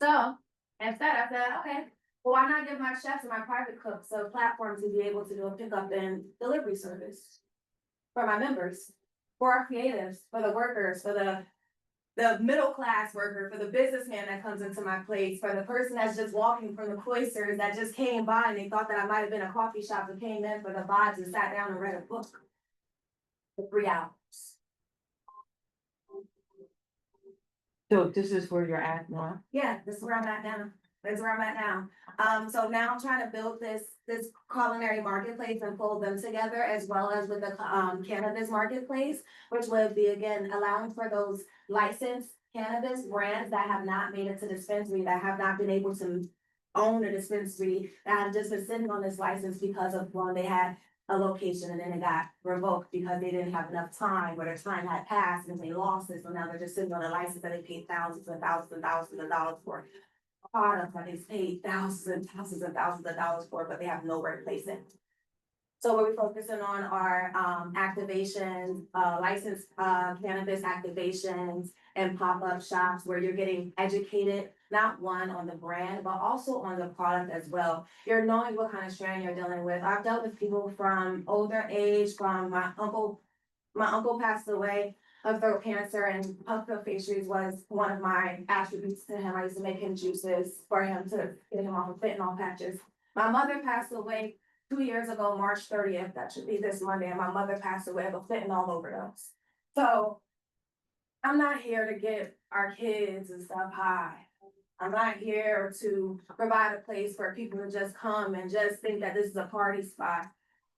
So instead I said, okay, well, why not give my chefs and my private cooks a platform to be able to do a pickup and delivery service for my members, for our creatives, for the workers, for the middle class worker, for the businessman that comes into my place, for the person that's just walking from the cloisters that just came by and they thought that I might have been a coffee shop and came in for the vibes and sat down and read a book for 3 hours. So this is where you're at now? Yeah, this is where I'm at now. That's where I'm at now. So now I'm trying to build this culinary marketplace and fold them together as well as with the cannabis marketplace, which would be again allowing for those licensed cannabis brands that have not made it to dispensary, that have not been able to own a dispensary, that have just been sitting on this license because of when they had a location and then it got revoked because they didn't have enough time or their time had passed and they lost it. So now they're just sitting on a license that they paid thousands and thousands and thousands of dollars for. Product that they paid thousands and thousands and thousands of dollars for, but they have nowhere to place it. So what we're focusing on are activations, licensed cannabis activations and pop-up shops where you're getting educated, not one on the brand, but also on the product as well. You're knowing what kind of strain you're dealing with. I've dealt with people from older age, from my uncle passed away of throat cancer, and puff pastries was one of my attributes to him. I used to make him juices for him to get him off of fentanyl patches. My mother passed away 2 years ago, March 30th. That should be this Monday. And my mother passed away of a fentanyl overdose. So I'm not here to get our kids and stuff high. I'm not here to provide a place for people to just come and just think that this is a party spot.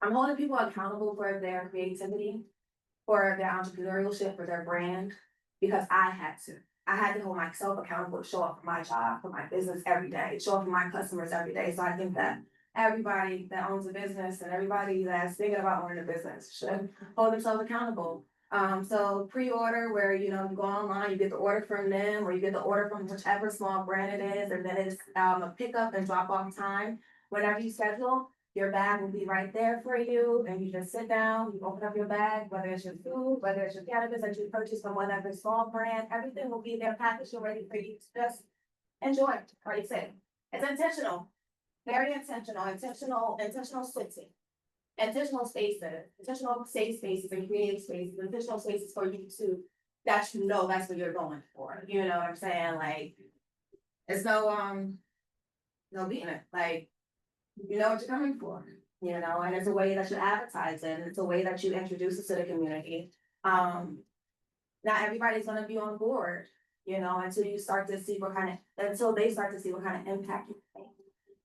I'm holding people accountable for their creativity, for their entrepreneurship, for their brand, because I had to. I had to hold myself accountable to show up for my job, for my business every day, show up for my customers every day. So I think that everybody that owns a business and everybody that's thinking about owning a business should hold themselves accountable. So pre-order where, you know, you go online, you get the order from them, or you get the order from whichever small brand it is, and then it's a pickup and drop off time. Whenever you schedule, your bag will be right there for you, and you just sit down, you open up your bag, whether it's your food, whether it's your cannabis that you purchased from whatever small brand, everything will be there packaged and ready for you to just enjoy, or you say. It's intentional, very intentional switching. Intentional spaces, intentional safe spaces and creative spaces, intentional spaces for you to, that you know that's what you're going for. You know what I'm saying? Like, it's no beating it. Like, you know what you're coming for, you know, and it's a way that you advertise it, and it's a way that you introduce it to the community. Not everybody's gonna be on board, you know, until they start to see what kind of impact you make.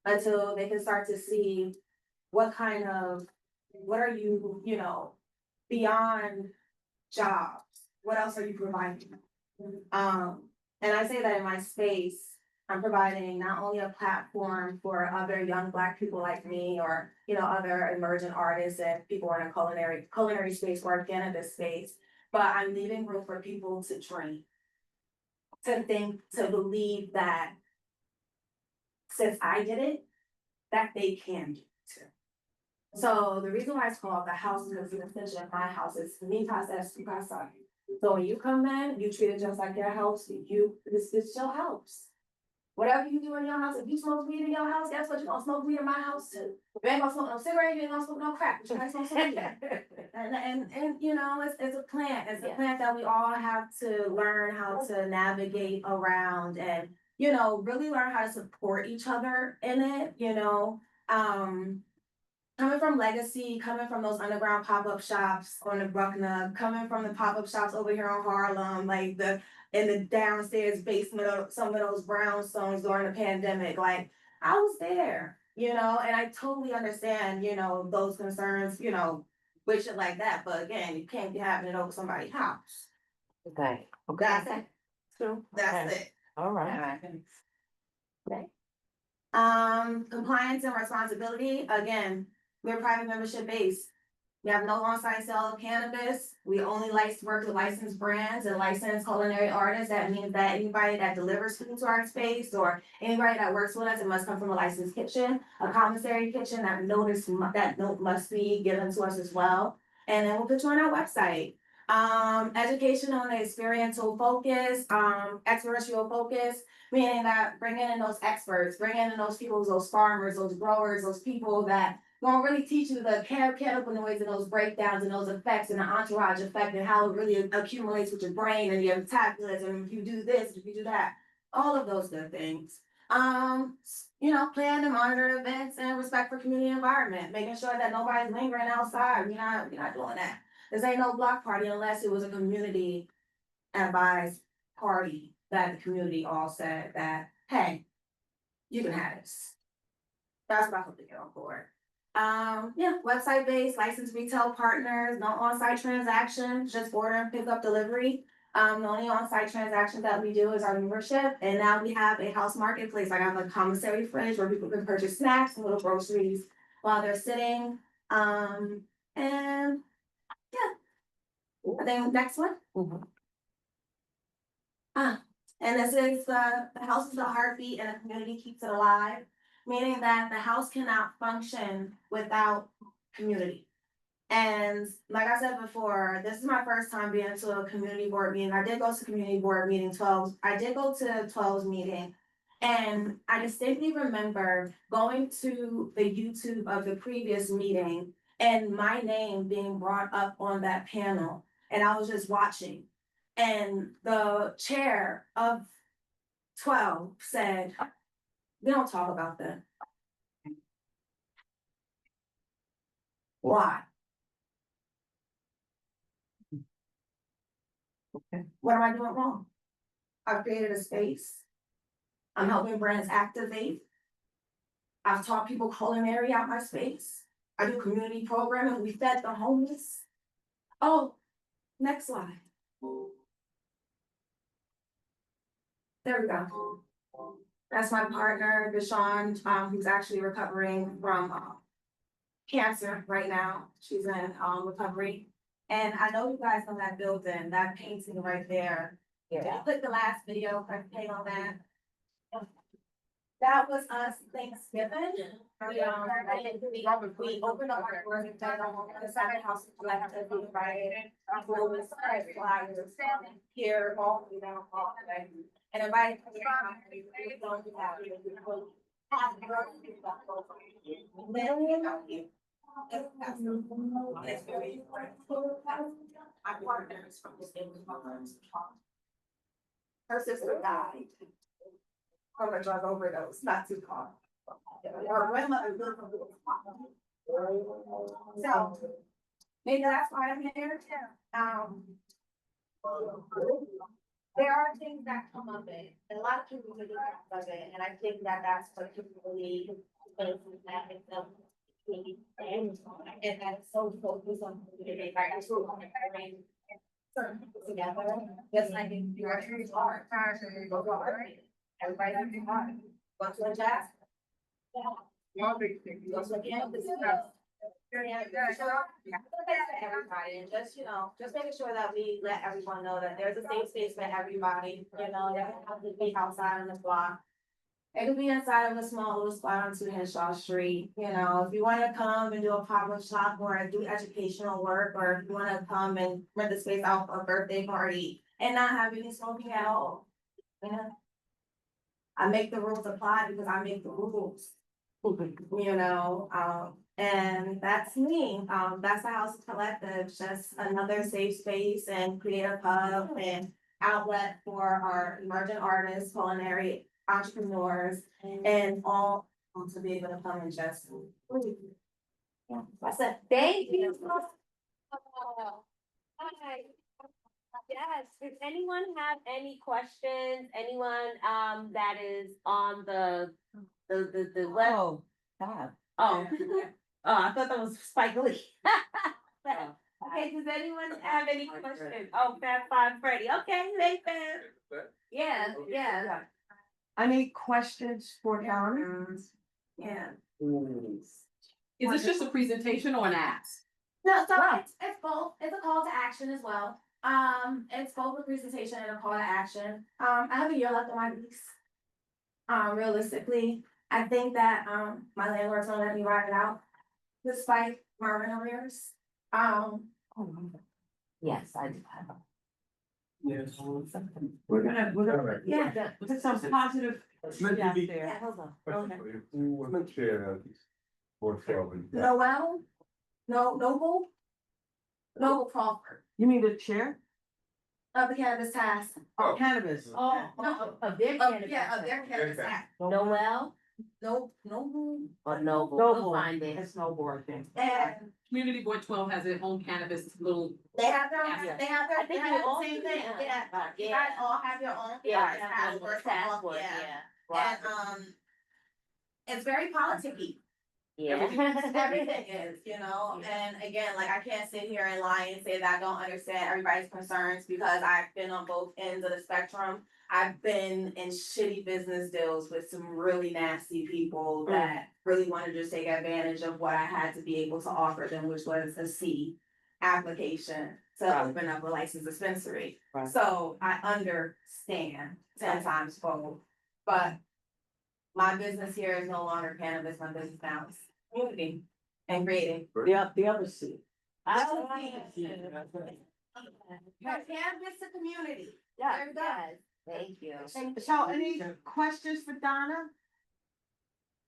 Until they can start to see what are you, you know, beyond jobs, what else are you providing? And I say that in my space, I'm providing not only a platform for other young Black people like me, or, you know, other emerging artists and people in a culinary space or a cannabis space, but I'm leaving room for people to dream, to think, to believe that since I did it, that they can do it too. So the reason why it's called the house is because the extension of my house is mi casa es tu casa. So when you come in, you treat it just like your house. This your house. Whatever you do in your house, if you smoke weed in your house, guess what? You're gonna smoke weed in my house too. If you ain't gonna smoke no cigarette, you ain't gonna smoke no crack, but you might smoke some weed. And you know, it's a plant. It's a plant that we all have to learn how to navigate around, and, you know, really learn how to support each other in it, you know. Coming from Legacy, coming from those underground pop-up shops on the Bruckner, coming from the pop-up shops over here on Harlem, like in the downstairs basement of some of those brownstones during the pandemic, like, I was there, you know, and I totally understand, you know, those concerns, you know, with shit like that, but again, you can't be having it over somebody's house. Okay. That's it. True. That's Okay. it. All right. Okay. Compliance and responsibility, again, we're private membership based. We have no on-site sale of cannabis. We only work with licensed brands and licensed culinary artists. That means that anybody that delivers food to our space or anybody that works with us, it must come from a licensed kitchen, a commissary kitchen. That note must be given to us as well. And then we'll put you on our website. Educational and experiential focus, experiential focus, meaning that bringing in those experts, bringing in those people, those farmers, those growers, those people that gonna really teach you the cannabinoids and those breakdowns and those effects and the entourage effect and how it really accumulates with your brain and your metabolism. If you do this, if you do that, all of those good things. Plan and monitor events and respect for community environment, making sure that nobody's lingering outside. We're not doing that. This ain't no block party unless it was a community advised party that the community all said that, hey, you can have this. That's what I hope to get on board. Website based, licensed retail partners, no on-site transactions, just order and pick up delivery. The only on-site transaction that we do is our membership, and now we have a house marketplace. I have a commissary fridge where people can purchase snacks and little groceries while they're sitting. And yeah, I think next one. And this is the house is the heartbeat and the community keeps it alive, meaning that the house cannot function without community. And like I said before, this is my first time being to a community board meeting. I did go to community board meeting 12. I did go to 12's meeting. And I distinctly remember going to the YouTube of the previous meeting and my name being brought up on that panel. And I was just watching. And the chair of 12 said, we don't talk about that. Why? What am I doing wrong? I've created a space. I'm helping brands activate. I've taught people culinary out my space. I do community programming. We fed the homeless. Oh, next slide. There we go. That's my partner, Deshawn, who's actually recovering from cancer right now. She's in recovery. And I know you guys know that building, that painting right there. Yeah. Did you click the last video, play on that? That was us Thanksgiving. We opened up our doors and done on the side of the house, like to be invited. Here, all the way down, all the way. And invited. My partner is from the same department. Her sister died from a drug overdose, not too far. Her grandmother lived from the so maybe that's why I'm here. There are things that come of it, and a lot of people really come of it, and I think that that's what people really and that's so focused on community, like I told my parents, certain people together, just like in your actually hard, everybody has to hard. What's the jazz? What's the campus? Everybody, and just making sure that we let everyone know that there's a safe space for everybody, that it doesn't have to be outside on the block. It could be inside of a small little spot on 2 Henshaw Street, if you wanna come and do a pop-up shop or do educational work, or if you wanna come and rent the space out for a birthday party and not have any smoking at all, I make the rules apply because I make the rules. And that's me. That's the House Collective, just another safe space and creative hub and outlet for our emerging artists, culinary entrepreneurs, and all to be able to come and just. Yeah, that's it. Thank you. Hi. Yes, does anyone have any questions? Anyone that is on the web? Oh, God. Oh, oh, I thought that was Spike Lee. Okay, does anyone have any questions? Oh, Fab Five Freddy, okay, hey Fab. Yeah, yeah. Any questions for Donna? Yeah. Is this just a presentation or an ask? No, so it's both. It's a call to action as well. It's both a presentation and a call to action. I have a year left on my lease. Realistically, I think that my landlord's gonna let me ride it out despite my rent arrears. Yes, I do have. We're gonna, Yeah. put some positive Let me out be- there. Yeah, hold on. Question for you. Who was the chair of this board for? Noel, Noble Crawford You mean the chair? of the Cannabis Task. Oh. Cannabis. No, Of their yeah, of their Cannabis Okay. Task. Noel Noble. or Noble, Noble. we'll find it. It's Noble, I think. And Community Board 12 has their own cannabis little. they have their, Yeah. they have their, I think they we have all the same do, thing, yeah. yeah. You Yeah. guys all have your own. Yeah, task force, task force, And, it's very politicky. Yeah. Everything is, you know, and again, like I can't sit here and lie and say that I don't understand everybody's concerns because I've been on both ends of the spectrum. I've been in shitty business deals with some really nasty people that really want to just take advantage of what I had to be able to offer them, which was a C application to open up a licensed dispensary. Right. So I understand 10 times fold, but my business here is no longer cannabis, my business now is community and creating. The other seat. Cannabis to community. Yeah, There we go. yes, thank you. So any questions for Donna?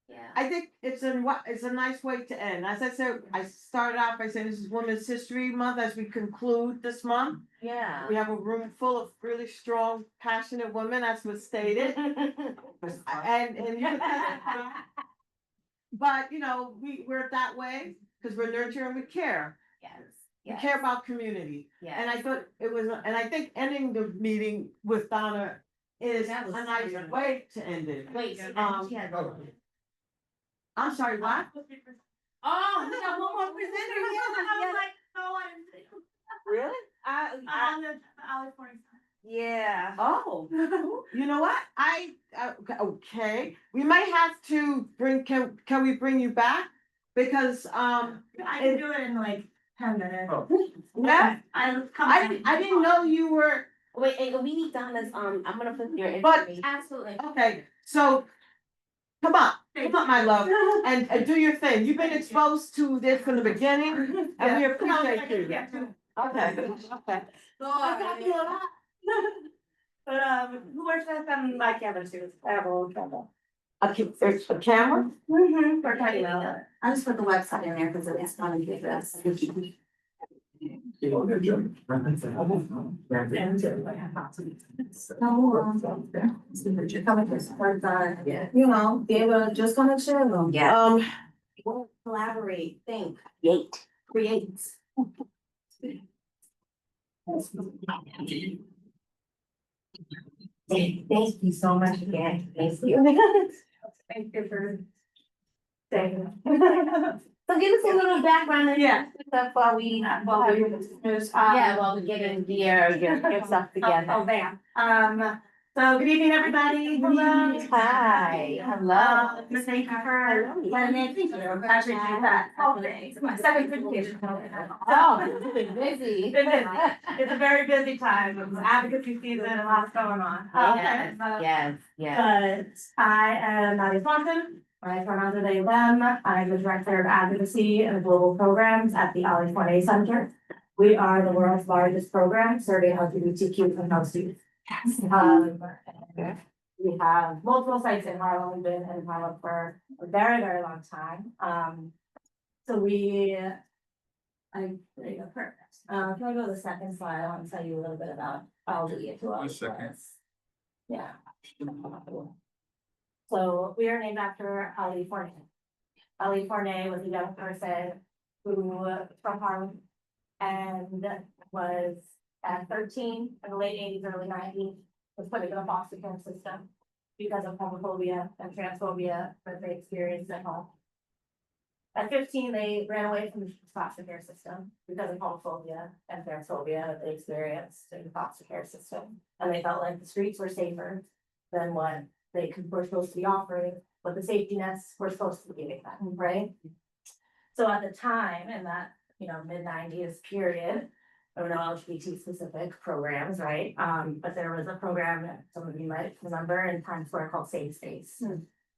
Yeah. I think it's a nice way to end. As I said, I started off by saying this is Women's History Month as we conclude this month. Yeah. We have a room full of really strong, passionate women, as was stated. And you can testify. But you know, we're that way because we're nurture and we care. Yes. We care about community. Yes. And I thought it was, and I think ending the meeting with Donna is That a was nice good. way to end it. Wait, she had. I'm sorry, what? Oh, we got one more presenter, yeah, I was like, no, Really? yeah. Oh, you know what? Okay, we might have to can we bring you back? Because, I can do it in like 10 minutes. yeah, I I didn't know you were, Wait, and we need Donna's, I'm gonna put your But- information. Absolutely. okay, so come on, my love, and do your thing. You've been exposed to this from the beginning, and we appreciate you. Okay, okay. But who works with them? My camera too. I have a little camera. There's a camera? We're talking about it. I just put the website in there because it's fun to get this. You know, be able to just kind of share them. Yeah. Collaborate, think, Create. Thank you so much again. Thank you. Thank you for saying that. So give us a little background and Yeah. stuff while we yeah, while we get in your stuff together. Oh, bam. So good evening, everybody. Hello. Hi, hello. Thank you for letting me. Thank you. I appreciate that. Oh, thanks. My second presentation. Oh, you've been busy. Been busy. It's a very busy time. It's advocacy season and lots going on. Yes, yes, yes. But I am Nadia Swanson. My pronouns are they, them. I'm the Director of Advocacy and Global Programs at the Ali Forney Center. We are the world's largest program serving LGBTQ and health students. We have multiple sites in Harlem. We've been in Harlem for a very, very long time. So there you go, perfect. Can I go to the second slide? I want to tell you a little bit about Ali. One second. Yeah. So we are named after Ali Forney. Ali Forney was a young person who from Harlem and was at 13 in the late 80s, early 90s, was put into the foster care system because of homophobia and transphobia that they experienced at home. At 15, they ran away from the foster care system because of homophobia and transphobia they experienced in the foster care system. And they felt like the streets were safer than what were supposed to be offering, what the safety nets were supposed to be giving them, right? So at the time, in that, mid-90s period, there were no LGBT specific programs, right? But there was a program that some of you might remember in Times Square called Safe Space.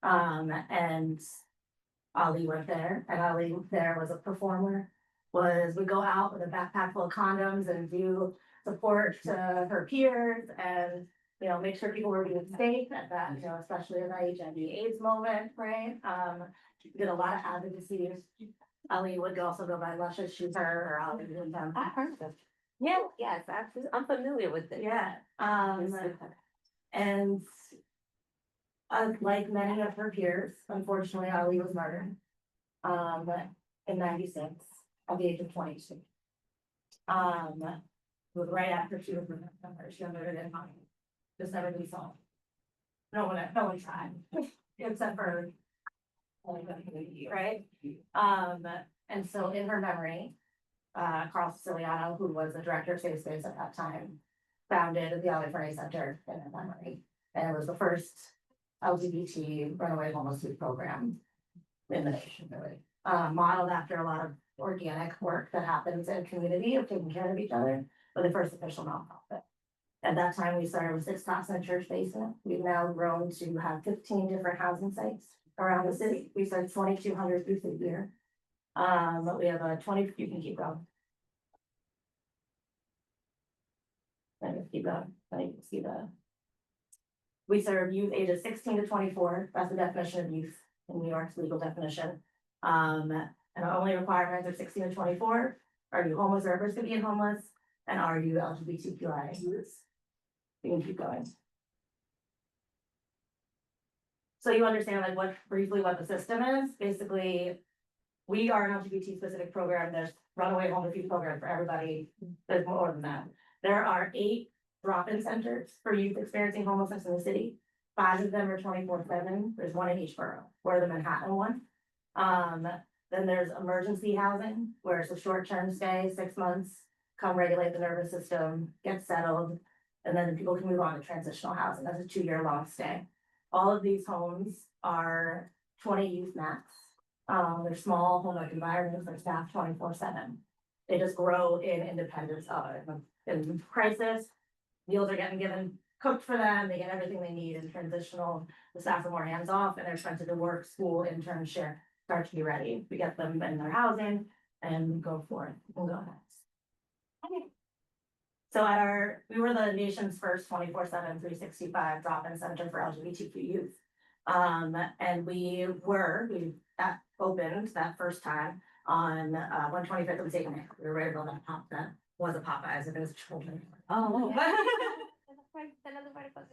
And Ali went there, and Ali there was a performer, would go out with a backpack full of condoms and do support to her peers and, make sure people were being safe at that, especially in the HIV/AIDS moment, right? Did a lot of advocacy. Ali would also go by Luscious Shoes Her or Ali would I heard of it. Yeah, yes, I'm familiar with it. yeah, and like many of her peers, unfortunately, Ali was murdered. In 96, at the age of 22. It was right after she was murdered. She was murdered in mine. Just never be solved. No one tried, except for right? And so in her memory, Carl Siciliano, who was the director of Safe Space at that time, founded the Ali Fernie Center in her memory. And it was the first LGBT runaway homeless youth program in the nation, really. Modeled after a lot of organic work that happens in community of taking care of each other, but the first official nonprofit. At that time, we started with 6 classes in church basement. We've now grown to have 15 different housing sites around the city. We serve 2,200 youth a year. But we have a 20, you can keep going. Keep going. You can see the. We serve youth ages 16 to 24. That's the definition of youth in New York's legal definition. And our only requirements are 16 to 24. Are you homeless or risk of being homeless? And are you LGBTQI youth? You can keep going. So you understand like briefly what the system is. Basically, we are an LGBT specific program. There's runaway homeless youth program for everybody. There's more than that. There are 8 drop-in centers for youth experiencing homelessness in the city. 5 of them are 24/7. There's 1 in each borough. We're the Manhattan one. Then there's emergency housing, where it's a short-term stay, 6 months, come regulate the nervous system, get settled, and then people can move on to transitional housing. That's a 2-year long stay. All of these homes are 20 youth max. They're small home-like environments, they're staffed 24/7. They just grow in independence of it. In crisis, meals are getting given, cooked for them, they get everything they need in transitional, the staff are more hands-off, and they're expected to work, school, internship, start to be ready. We get them in their housing and go for it, we'll go next. Okay. So we were the nation's first 24/7, 365 drop-in center for LGBTQ youth. And we opened that first time on 125th and State. We were right about that was a Popeyes, it was children. Oh.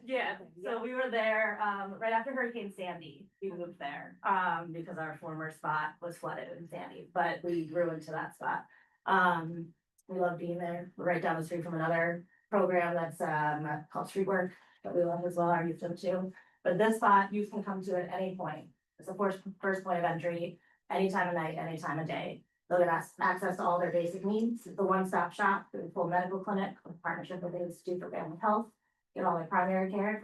Yeah, so we were there, right after Hurricane Sandy, we moved there, because our former spot was flooded in Sandy, but we grew into that spot. We love being there. We're right down the street from another program that's, called Street Work, that we love as well, our youth do too. But this spot, youth can come to at any point. It's the first point of entry, any time of night, any time of day. They'll get access to all their basic needs. It's a one-stop shop, the full medical clinic, with partnership with the Institute for Family Health, get all their primary care.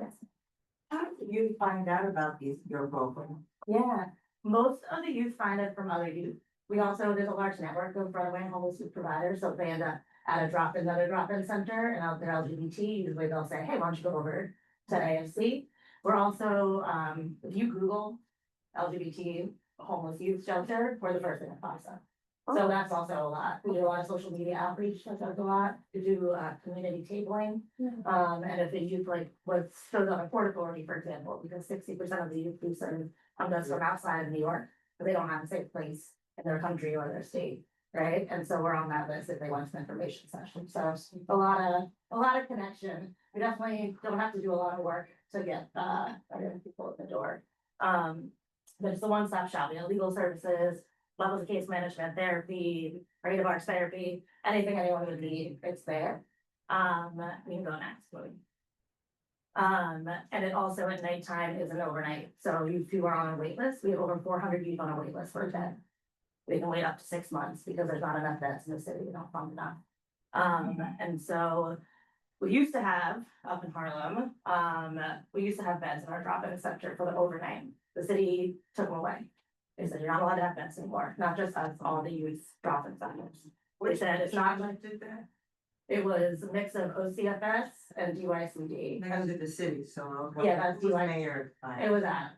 How did you find out about your program? Yeah, most of the youth find it from other youth. There's a large network of runaway and homeless youth providers, so if they end up at another drop-in center and out there LGBT, usually they'll say, hey, why don't you go over to AFC? We're also, if you Google LGBT homeless youth shelter, we're the first thing that pops up. So that's also a lot. We do a lot of social media outreach, that's a lot. We do community tabling. And if the youth shows up at Port Authority, for example, because 60% of the youth we serve come to us from outside of New York, but they don't have a safe place in their country or their state, right? And so we're on that list if they want some information session. So a lot of connection. We definitely don't have to do a lot of work to get people in the door. But it's a one-stop shop. We have legal services, levels of case management, therapy, creative arts therapy, anything anyone would need, it's there. We can go next, please. And it also at nighttime is an overnight. So you are on a wait list. We have over 400 youth on a wait list for a bed. We can wait up to 6 months because there's not enough beds in the city, we don't fund enough. And so we used to have up in Harlem, we used to have beds in our drop-in center for the overnight. The city took them away. They said, you're not allowed to have beds anymore, not just us, all the youth drop-in centers. They said it's not like did that. It was a mix of OCFS and DYCD. Next to the city, so. Yeah, that's who's DYCD. mayor. It was that.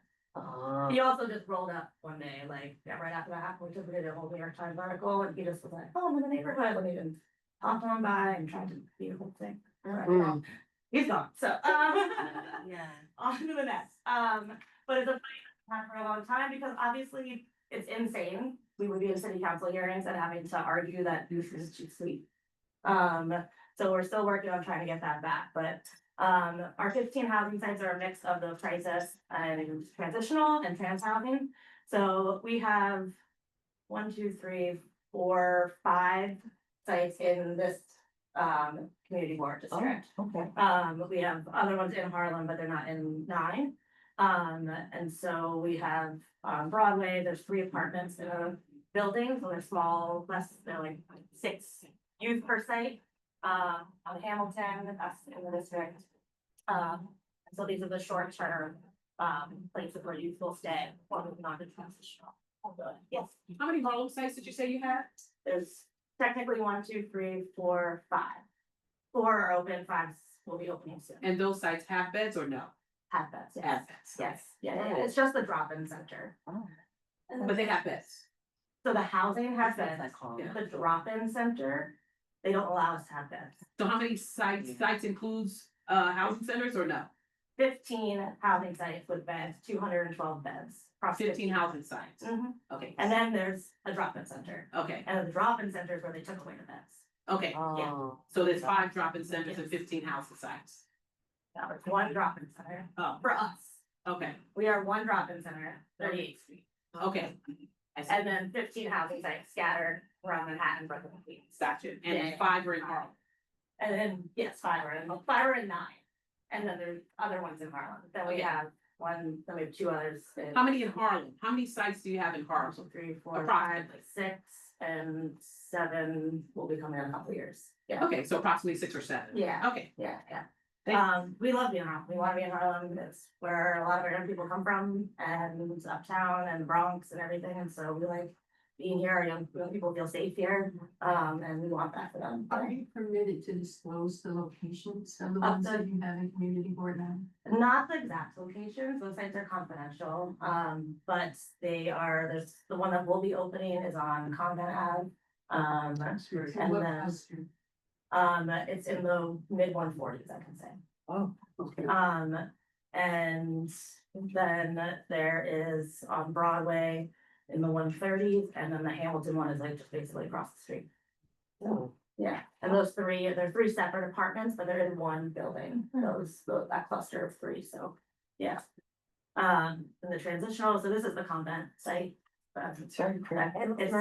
He also just rolled up one day, like, right after that, we took a whole New York Times article, and he just was like, oh, I'm in the neighborhood, and he just popped on by and tried to be a whole thing. Mm. He's gone, so, Yeah. on to the next. But it's a fight that's had for a long time, because obviously it's insane. We would be in city council hearings and having to argue that use is too sweet. So we're still working on trying to get that back, but our 15 housing sites are a mix of the crisis and transitional and trans housing. So we have 1, 2, 3, 4, 5 sites in this community board district. Okay. We have other ones in Harlem, but they're not in 9. And so we have Broadway, there's 3 apartments in a building, so they're small, they're like 6 youth per site. On Hamilton, that's in the district. So these are the short-term places where youth will stay while moving on to transitional. Yes, How many Harlem sites did you say you had? there's technically 1, 2, 3, 4, 5. 4 are open, 5 will be opening soon. And those sites have beds or no? Have beds, yes. Have beds. Yes, yeah, it's just the drop-in center. But they have beds. So the housing has beds, Yeah. the drop-in center, they don't allow us to have beds. So how many sites includes housing centers or no? 15 housing sites with beds, 212 beds. across 15 housing sites. Mhm. Okay. And then there's a drop-in center, Okay, and the drop-in center is where they took away the beds. okay. Yeah. So there's 5 drop-in centers and 15 housing sites. Now it's one drop-in center Oh, for us. okay, We are one drop-in center, 38th Street. okay. I see. And then 15 housing sites scattered around Manhattan, Brooklyn, and Queens. Gotcha. And Yeah. 5 are in Harlem. And then, yes, 5 are in 9. And then there's other ones in Harlem. Then we Okay. have one, then we have 2 others. How many in Harlem? How many sites do you have in Harlem? 1, 2, 3, 4, Approximately. 5, 6, and 7 will be coming in a couple years. Yeah. Okay, so approximately 6 or 7. Yeah. Okay. Yeah, yeah. Thank We love being in Harlem. We want to be in Harlem. It's where a lot of our young people come from, and uptown and Bronx and everything. And so we like being here. Our young people feel safe here. And we want that for them. Are you permitted to disclose the locations of the Up ones to- that you have in community board now? Not the exact locations, those sites are confidential, but there's the one that will be opening is on Convent Ave. And What then, cluster? it's in the mid 140s, I can say. Oh, okay. And then there is on Broadway in the 130s, and then the Hamilton one is like just basically across the street. Oh. Yeah, and they're 3 separate apartments, but they're in one building, that cluster of 3, so, yeah. And the transitional, so this is the convent site. It's very pretty. It's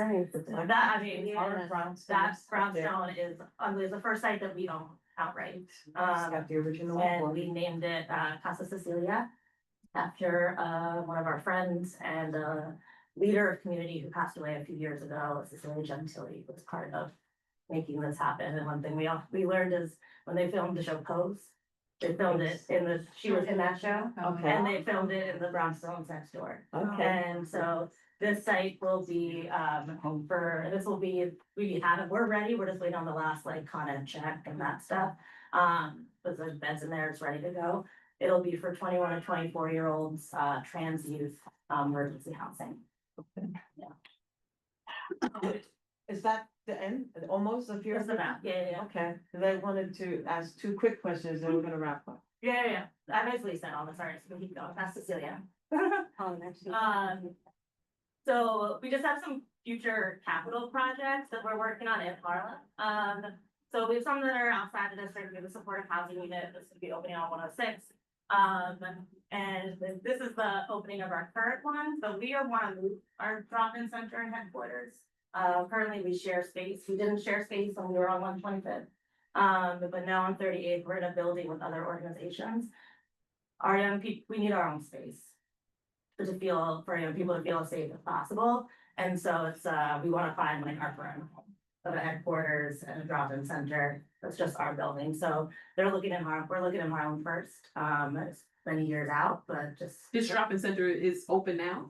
nice. that, I mean, Our that brownstone is the first site that we own outright. Got the original And one. we named it Casa Cecilia after one of our friends and leader of community who passed away a few years ago, Cecilia Gentili, was part of making this happen. And one thing we learned is when they filmed the show Pose, they filmed it she was in that show, Okay. and they filmed it in the brownstones next door. Okay. And so this site will be we're ready, we're just waiting on the last like Con Ed check and that stuff. But there's beds in there, it's ready to go. It'll be for 21 to 24-year-olds, trans youth, emergency housing. Is that the end, almost of your? Just about, yeah. Okay, because I wanted to ask 2 quick questions, and we're gonna wrap up. Yeah. I basically said all this, sorry, so keep going, that's Cecilia. So we just have some future capital projects that we're working on in Harlem. So we have some that are outside the district, we have a supportive housing unit, this will be opening on 106. And this is the opening of our current one, so we want to move our drop-in center and headquarters. Currently we share space, we didn't share space when we were on 125th. But now on 38th, we're in a building with other organizations. Our young people, we need our own space. For young people to feel as safe as possible. And so it's, we wanna find like our firm of a headquarters and a drop-in center. That's just our building. So they're looking in Harlem, we're looking in Harlem first. It's many years out, but just. This drop-in center is open now?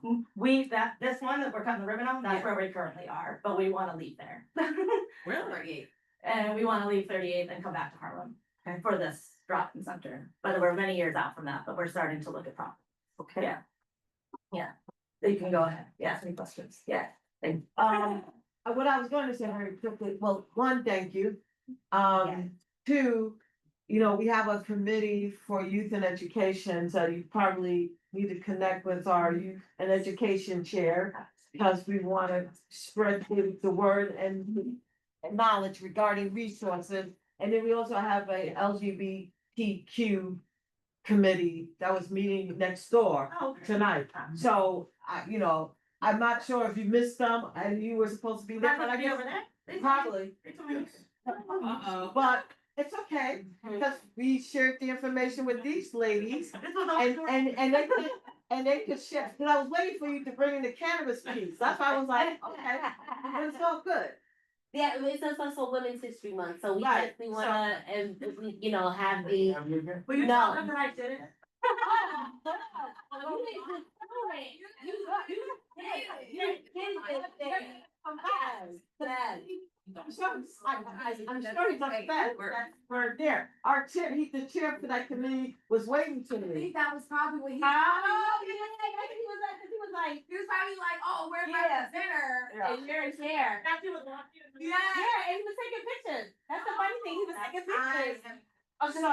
This one that we're cutting the ribbon on, that's where we currently are, but we wanna leave there. Really? And we wanna leave 38th and come back to Harlem for this drop-in center. But we're many years out from that, but we're starting to look at property. Okay. Yeah. Yeah, you can go ahead, ask me questions, yeah. What I was going to say very quickly, well, one, thank you. Two, you know, we have a committee for youth and education, so you probably need to connect with our youth and education chair. Because we want to spread the word and knowledge regarding resources. And then we also have a LGBTQ committee that was meeting next door tonight. So, you know, I'm not sure if you missed them and you were supposed to be there, but I guess probably. But it's okay, because we shared the information with these ladies and they could share, because I was waiting for you to bring in the cannabis piece. That's why I was like, okay, but it's all good. Yeah, it's also Women's History Month, so we Right, definitely wanna, and we, you know, have the. Will you No. tell them that I did it? I'm sure it's upset that we're there. Our chair, the chair for that committee was waiting to I me. think that was probably what he. He was like, He was probably like, oh, where's my Yeah. dinner? Yeah. and you're here. Yeah. Yeah, and he was taking pictures. That's the funny thing, he was taking pictures. So,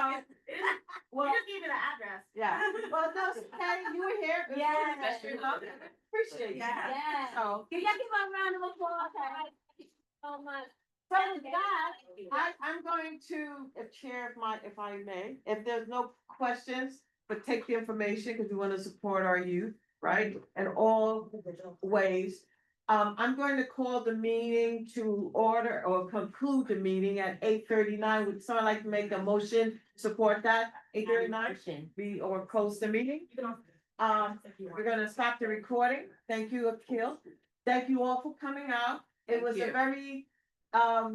well, Just give me the address. yeah, well, no, okay, you were here. It was Yes. really special. Appreciate you. Yeah. So, Can y'all give a round of applause? Thank you so much. so with that, I'm going to, if I may, if there's no questions, but take the information, because we want to support our youth, right? In all ways. I'm going to call the meeting to order or conclude the meeting at 8:39. Would someone like to make a motion, support that? 8:39, or close the meeting? We're gonna stop the recording. Thank you, Akil. Thank you all for coming out. It was a very, not